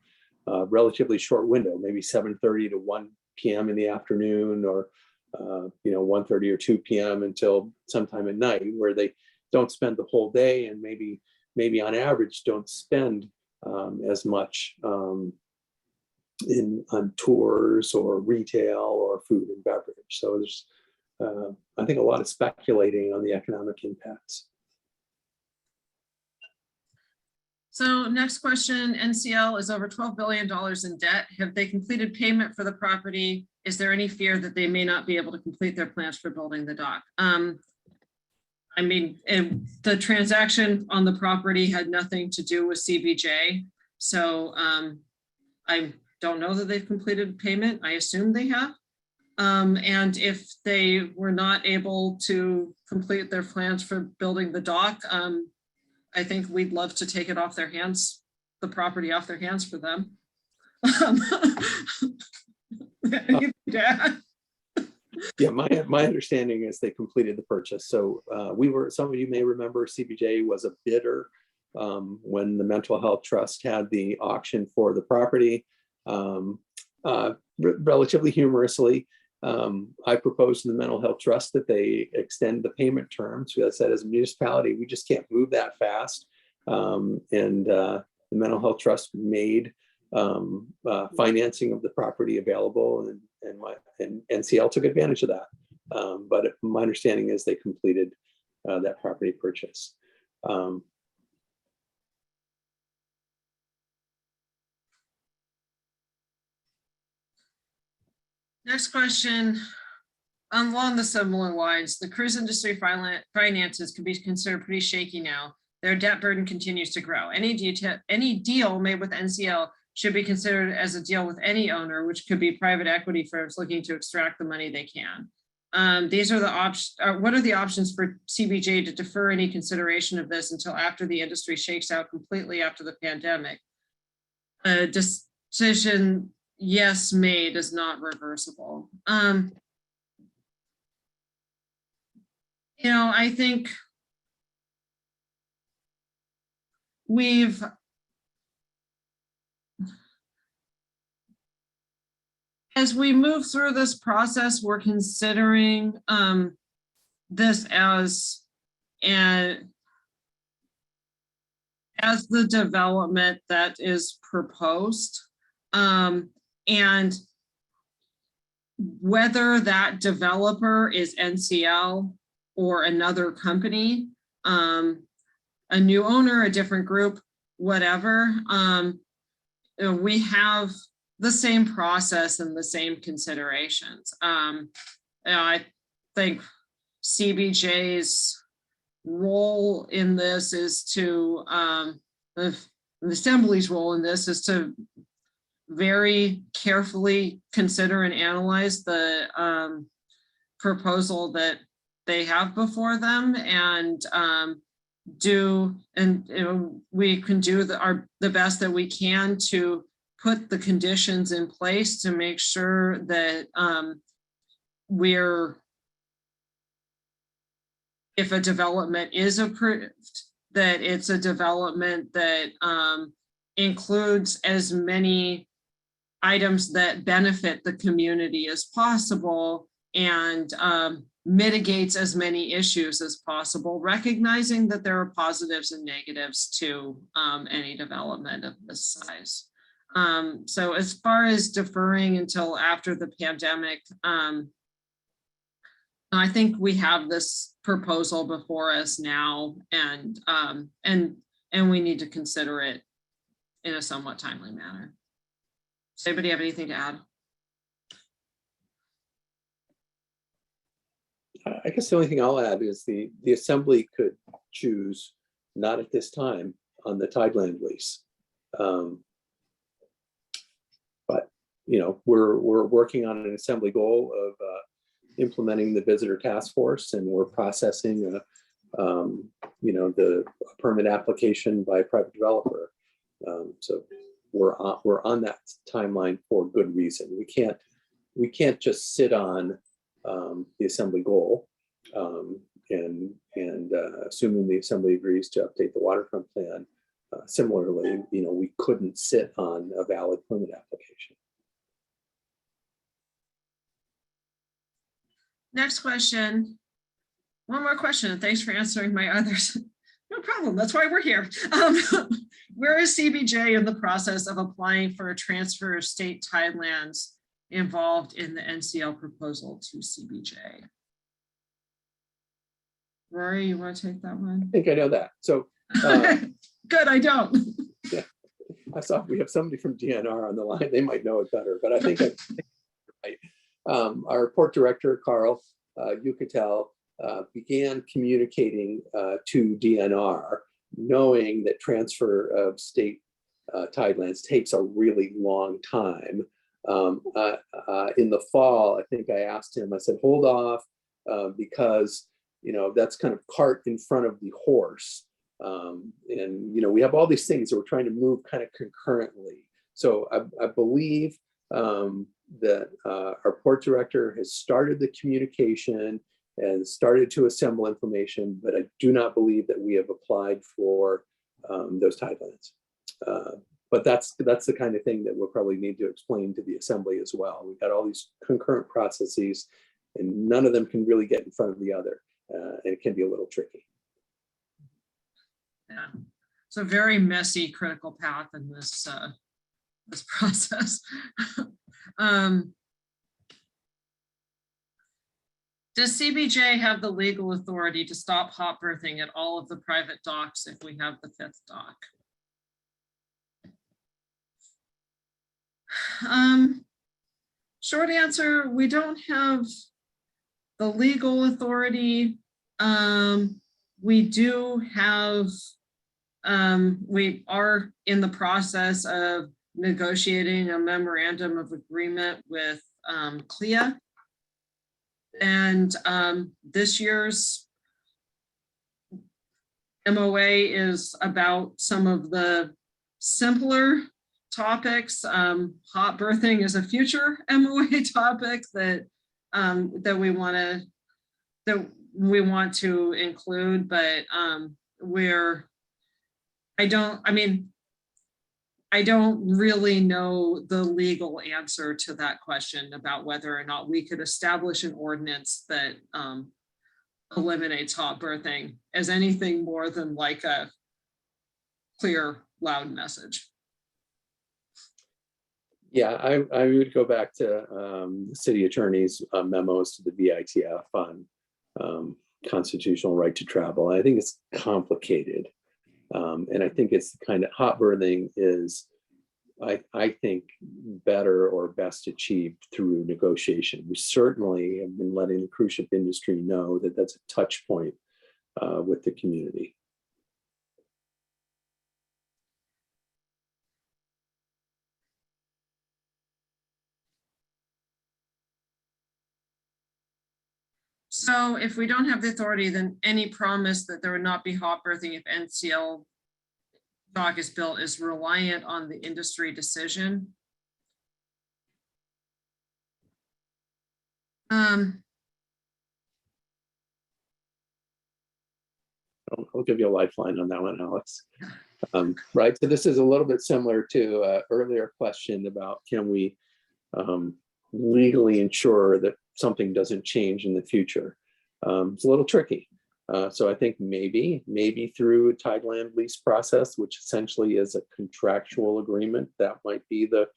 [SPEAKER 4] a relatively short window, maybe 7:30 to 1 p.m. in the afternoon, or 1:30 or 2 p.m. until sometime at night, where they don't spend the whole day, and maybe on average don't spend as much on tours or retail or food and beverage. So there's I think a lot of speculating on the economic impacts.
[SPEAKER 2] So next question, NCL is over $12 billion in debt. Have they completed payment for the property? Is there any fear that they may not be able to complete their plans for building the dock? I mean, the transaction on the property had nothing to do with CBJ. So I don't know that they've completed payment. I assume they have. And if they were not able to complete their plans for building the dock, I think we'd love to take it off their hands, the property off their hands for them. Anything to add?
[SPEAKER 4] Yeah, my understanding is they completed the purchase. So some of you may remember CBJ was a bidder when the Mental Health Trust had the auction for the property. Relatively humorously, I proposed to the Mental Health Trust that they extend the payment terms. So I said, as a municipality, we just can't move that fast. The Mental Health Trust made financing of the property available, and NCL took advantage of that. But my understanding is they completed that property purchase.
[SPEAKER 2] Next question, along the similar lines, the cruise industry finances could be considered pretty shaky now. Their debt burden continues to grow. Any deal made with NCL should be considered as a deal with any owner, which could be private equity firms looking to extract the money they can. These are the options. What are the options for CBJ to defer any consideration of this until after the industry shakes out completely after the pandemic? A decision yes made is not reversible. I think as we move through this process, we're considering this as the development that is proposed, and whether that developer is NCL or another company, a new owner, a different group, whatever, we have the same process and the same considerations. I think CBJ's role in this is to, the Assembly's role in this is to very carefully consider and analyze the proposal that they have before them, and we can do the best that we can to put the conditions in place to make sure that if a development is approved, that it's a development that includes as many items that benefit the community as possible, and mitigates as many issues as possible, recognizing that there are positives and negatives to any development of this size. So as far as deferring until after the pandemic, I think we have this proposal before us now, and we need to consider it in a somewhat timely manner. Does anybody have anything to add?
[SPEAKER 4] I guess the only thing I'll add is the Assembly could choose not at this time on the Tideland lease. But we're working on an Assembly goal of implementing the visitor task force, and we're processing the permit application by a private developer. So we're on that timeline for good reason. We can't just sit on the Assembly goal, and assuming the Assembly agrees to update the waterfront plan. Similarly, we couldn't sit on a valid permit application.
[SPEAKER 2] Next question. One more question, and thanks for answering my others. No problem, that's why we're here. Where is CBJ in the process of applying for a transfer of state tidelands involved in the NCL proposal to CBJ? Rory, you want to take that one?
[SPEAKER 4] I think I know that. So
[SPEAKER 2] good, I don't.
[SPEAKER 4] Yeah, I saw we have somebody from DNR on the line. They might know it better, but I think right. Our port director, Carl Yucatel, began communicating to DNR, knowing that transfer of state tidelands takes a really long time. In the fall, I think I asked him, I said, hold off, because that's kind of cart in front of the horse. And we have all these things that we're trying to move kind of concurrently. So I believe that our port director has started the communication and started to assemble information, but I do not believe that we have applied for those tidelands. But that's the kind of thing that we'll probably need to explain to the assembly as well. We've got all these concurrent processes and none of them can really get in front of the other. And it can be a little tricky.
[SPEAKER 2] Yeah, it's a very messy critical path in this this process. Does CBJ have the legal authority to stop hot berthing at all of the private docks if we have the 5th dock? Short answer, we don't have the legal authority. We do have, we are in the process of negotiating a memorandum of agreement with CLIA. And this year's MOA is about some of the simpler topics. Hot berthing is a future MOA topic that that we want to include, but I don't really know the legal answer to that question about whether or not we could establish an ordinance that eliminates hot berthing as anything more than like a clear, loud message.
[SPEAKER 4] Yeah, I would go back to the city attorney's memos to the VITF on constitutional right to travel. I think it's complicated. And I think it's the kind of hot berthing is, I think, better or best achieved through negotiation. We certainly have been letting the cruise ship industry know that that's a touch point with the community.
[SPEAKER 2] So if we don't have the authority, then any promise that there would not be hot berthing if NCL dock is built is reliant on the industry decision.
[SPEAKER 4] I'll give you a lifeline on that one, Alex. Right, so this is a little bit similar to an earlier question about can we legally ensure that something doesn't change in the future. It's a little tricky. So I think maybe through a tideland lease process, which essentially is a contractual agreement, that might be the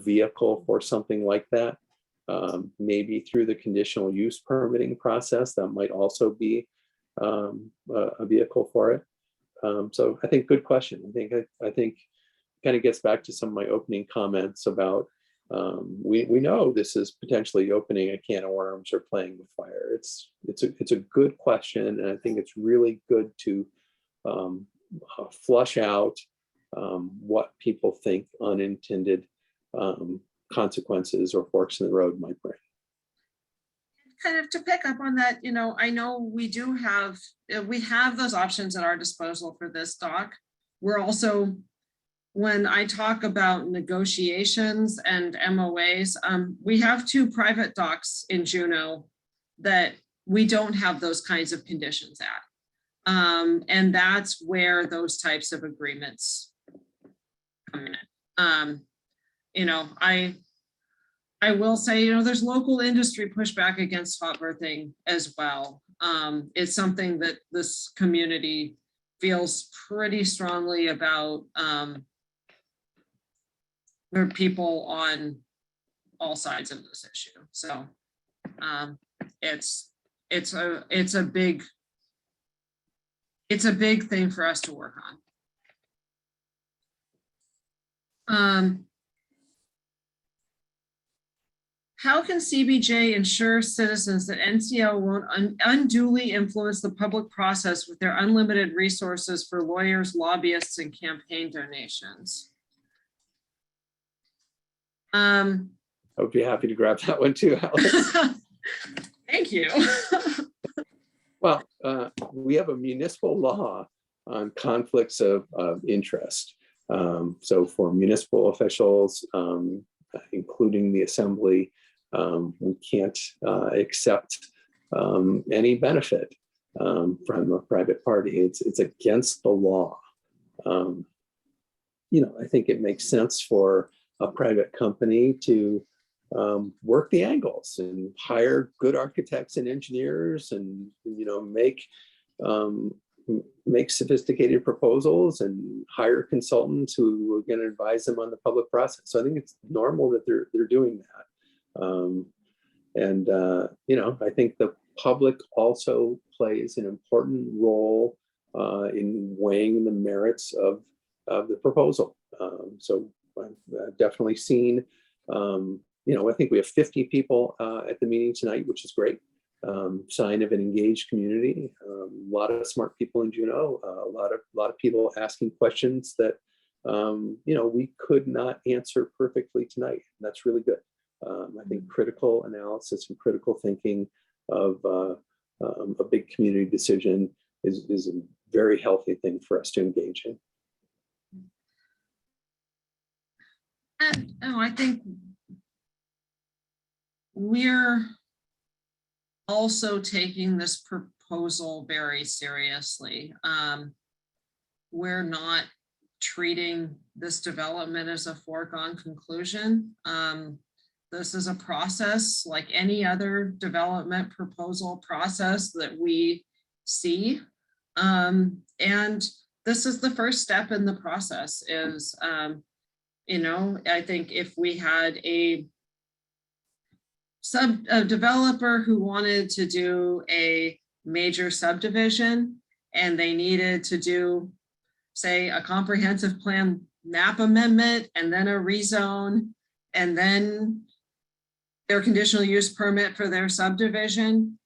[SPEAKER 4] vehicle for something like that. Maybe through the conditional use permitting process, that might also be a vehicle for it. So I think good question. I think kind of gets back to some of my opening comments about we know this is potentially opening a can of worms or playing with fire. It's a good question, and I think it's really good to flush out what people think unintended consequences or forks in the road might bring.
[SPEAKER 2] Kind of to pick up on that, you know, I know we have those options at our disposal for this dock. We're also, when I talk about negotiations and MOAs, we have 2 private docks in Juneau that we don't have those kinds of conditions at. And that's where those types of agreements come in. You know, I will say, you know, there's local industry pushback against hot berthing as well. It's something that this community feels pretty strongly about. There are people on all sides of this issue. So it's a big thing for us to work on. How can CBJ ensure citizens that NCL won't unduly influence the public process with their unlimited resources for lawyers, lobbyists, and campaign donations?
[SPEAKER 4] I would be happy to grab that one too, Alex.
[SPEAKER 2] Thank you.
[SPEAKER 4] Well, we have a municipal law on conflicts of interest. So for municipal officials, including the assembly, we can't accept any benefit from a private party. It's against the law. I think it makes sense for a private company to work the angles and hire good architects and engineers, and make sophisticated proposals and hire consultants who are going to advise them on the public process. So I think it's normal that they're doing that. I think the public also plays an important role in weighing the merits of the proposal. So I've definitely seen, I think we have 50 people at the meeting tonight, which is great. Sign of an engaged community. A lot of smart people in Juneau. A lot of people asking questions that we could not answer perfectly tonight. And that's really good. I think critical analysis and critical thinking of a big community decision is a very healthy thing for us to engage in.
[SPEAKER 2] And I think we're also taking this proposal very seriously. We're not treating this development as a foregone conclusion. This is a process like any other development proposal process that we see. And this is the first step in the process is, I think if we had a developer who wanted to do a major subdivision and they needed to do, say, a comprehensive plan map amendment and then a rezone and then their conditional use permit for their subdivision,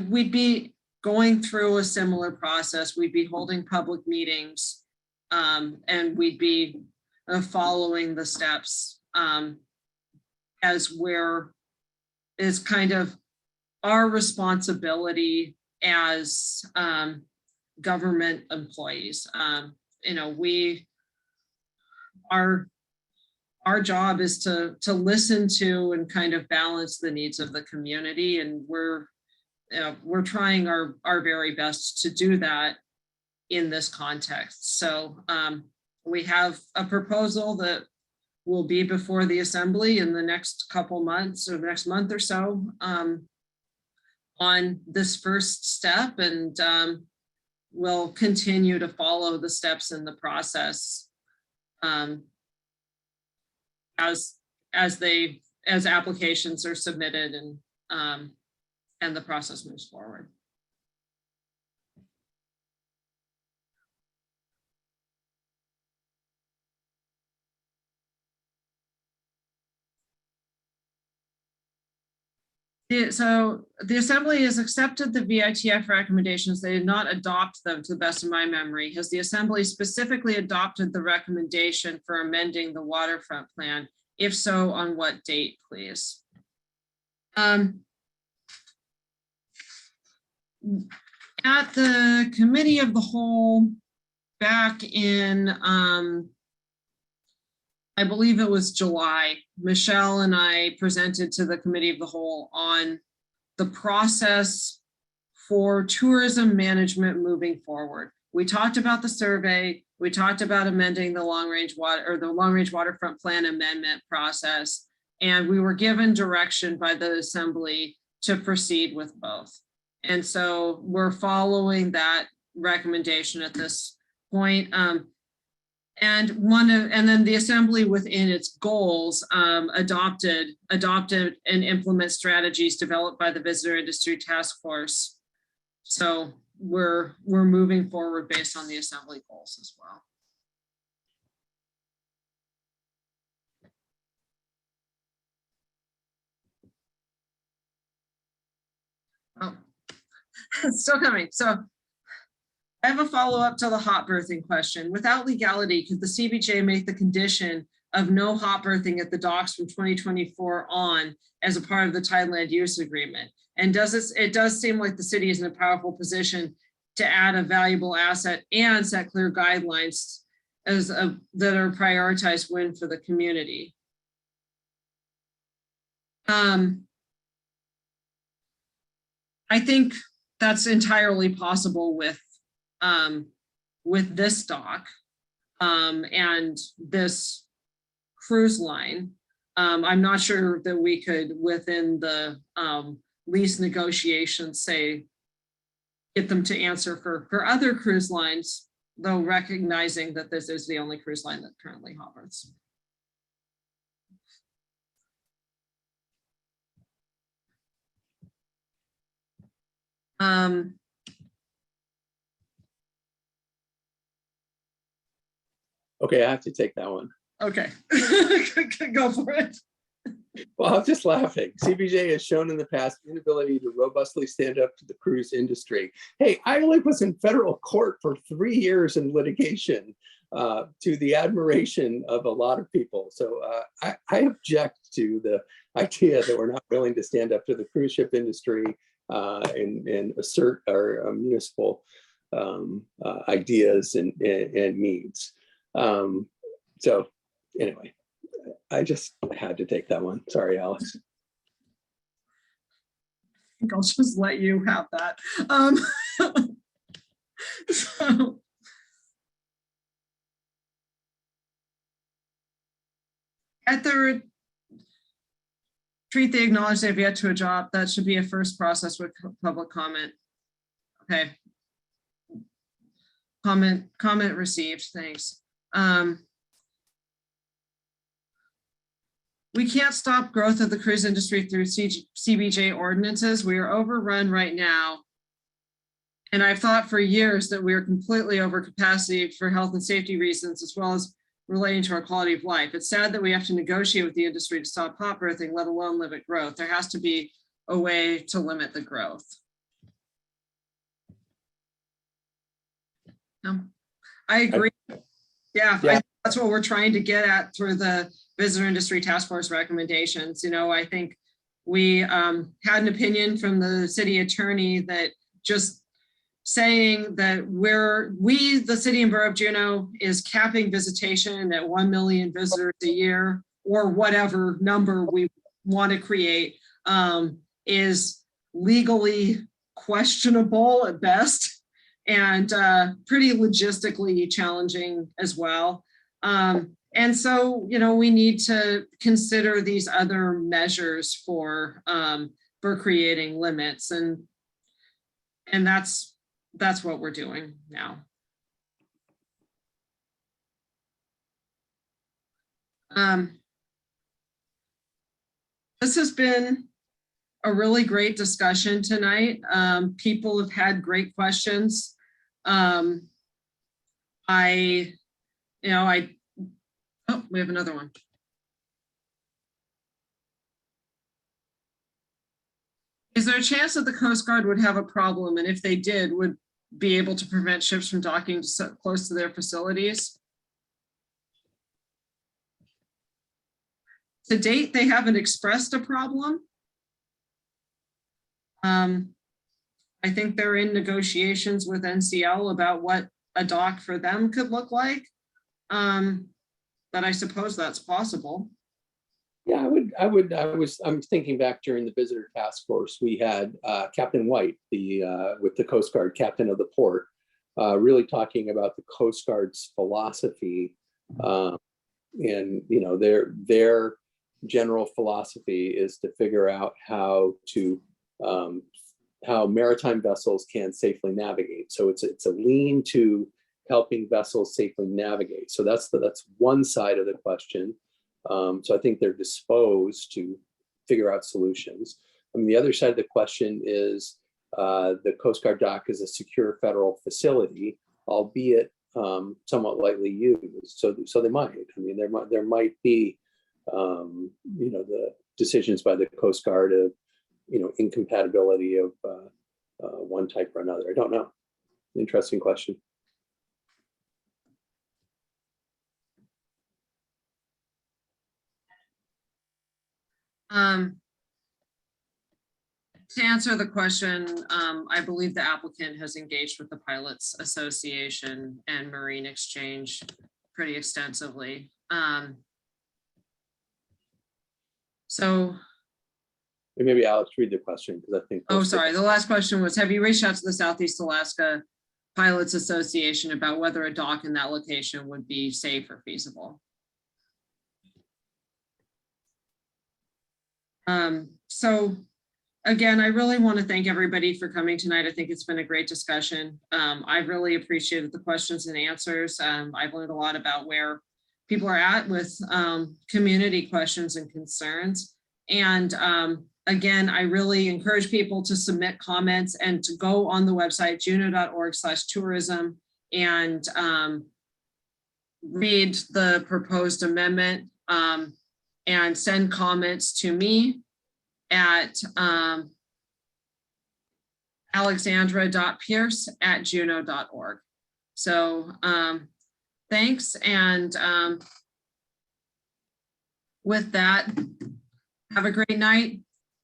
[SPEAKER 2] we'd be going through a similar process. We'd be holding public meetings and we'd be following the steps as where is kind of our responsibility as government employees. Our job is to listen to and kind of balance the needs of the community, and we're trying our very best to do that in this context. So we have a proposal that will be before the assembly in the next couple months or the next month or so on this first step, and we'll continue to follow the steps in the process as applications are submitted and the process moves forward. So the Assembly has accepted the VITF recommendations. They did not adopt them to the best of my memory. Has the Assembly specifically adopted the recommendation for amending the waterfront plan? If so, on what date, please? At the Committee of the Whole back in, I believe it was July, Michelle and I presented to the Committee of the Whole on the process for tourism management moving forward. We talked about the survey. We talked about amending the Long Range Waterfront Plan Amendment process, and we were given direction by the Assembly to proceed with both. And so we're following that recommendation at this point. And then the Assembly within its goals adopted and implement strategies developed by the Visitor Industry Task Force. So we're moving forward based on the Assembly goals as well. Oh, it's still coming. So I have a follow-up to the hot berthing question. Without legality, could the CBJ make the condition of no hot berthing at the docks from 2024 on as a part of the Tideland use agreement? And it does seem like the city is in a powerful position to add a valuable asset and set clear guidelines that are prioritized win for the community. I think that's entirely possible with this dock and this cruise line. I'm not sure that we could, within the lease negotiations, say, get them to answer for other cruise lines, though recognizing that this is the only cruise line that currently hovers.
[SPEAKER 4] Okay, I have to take that one.
[SPEAKER 2] Okay, go for it.
[SPEAKER 4] Well, I'm just laughing. CBJ has shown in the past inability to robustly stand up to the cruise industry. Hey, I was in federal court for 3 years in litigation to the admiration of a lot of people. So I object to the idea that we're not willing to stand up to the cruise ship industry and assert our municipal ideas and needs. So anyway, I just had to take that one. Sorry, Alex.
[SPEAKER 2] I think I'll just let you have that. So, at the treat the acknowledged they've yet to adopt, that should be a first process with public comment. Okay. Comment received, thanks. We can't stop growth of the cruise industry through CBJ ordinances. We are overrun right now. And I've thought for years that we are completely over capacity for health and safety reasons, as well as relating to our quality of life. It's sad that we have to negotiate with the industry to stop hot birthing, let alone limit growth. There has to be a way to limit the growth. I agree. Yeah. That's what we're trying to get at through the Visitor Industry Task Force recommendations. You know, I think we had an opinion from the city attorney that just saying that the city and borough of Juneau is capping visitation at 1 million visitors a year, or whatever number we want to create, is legally questionable at best, and pretty logistically challenging as well. And so, you know, we need to consider these other measures for creating limits, and that's what we're doing now. This has been a really great discussion tonight. People have had great questions. Oh, we have another one. Is there a chance that the Coast Guard would have a problem, and if they did, would be able to prevent ships from docking so close to their facilities? To date, they haven't expressed a problem. I think they're in negotiations with NCL about what a dock for them could look like. But I suppose that's possible.
[SPEAKER 4] Yeah, I'm thinking back during the visitor task force, we had Captain White, with the Coast Guard, captain of the port, really talking about the Coast Guard's philosophy. And, you know, their general philosophy is to figure out how maritime vessels can safely navigate. So it's a lean to helping vessels safely navigate. So that's one side of the question. So I think they're disposed to figure out solutions. I mean, the other side of the question is the Coast Guard dock is a secure federal facility, albeit somewhat lightly used. So they might. I mean, there might be, you know, the decisions by the Coast Guard of, you know, incompatibility of one type or another. I don't know. Interesting question.
[SPEAKER 2] To answer the question, I believe the applicant has engaged with the Pilots Association and Marine Exchange pretty extensively. So,
[SPEAKER 4] And maybe Alex, read the question because I think.
[SPEAKER 2] oh, sorry. The last question was, have you reached out to the Southeast Alaska Pilots Association about whether a dock in that location would be safe or feasible? So again, I really want to thank everybody for coming tonight. I think it's been a great discussion. I really appreciated the questions and answers. I've learned a lot about where people are at with community questions and concerns. And again, I really encourage people to submit comments and to go on the website juneau.org/tourism and read the proposed amendment and send comments to me at alexandra.pierce@juneau.org. So thanks. And with that, have a great night.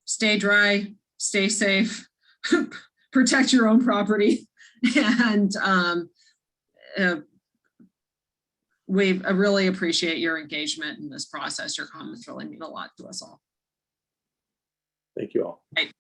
[SPEAKER 2] Stay dry, stay safe, protect your own property. And we really appreciate your engagement in this process. Your comments really mean a lot to us all.
[SPEAKER 4] Thank you all.
[SPEAKER 2] Right.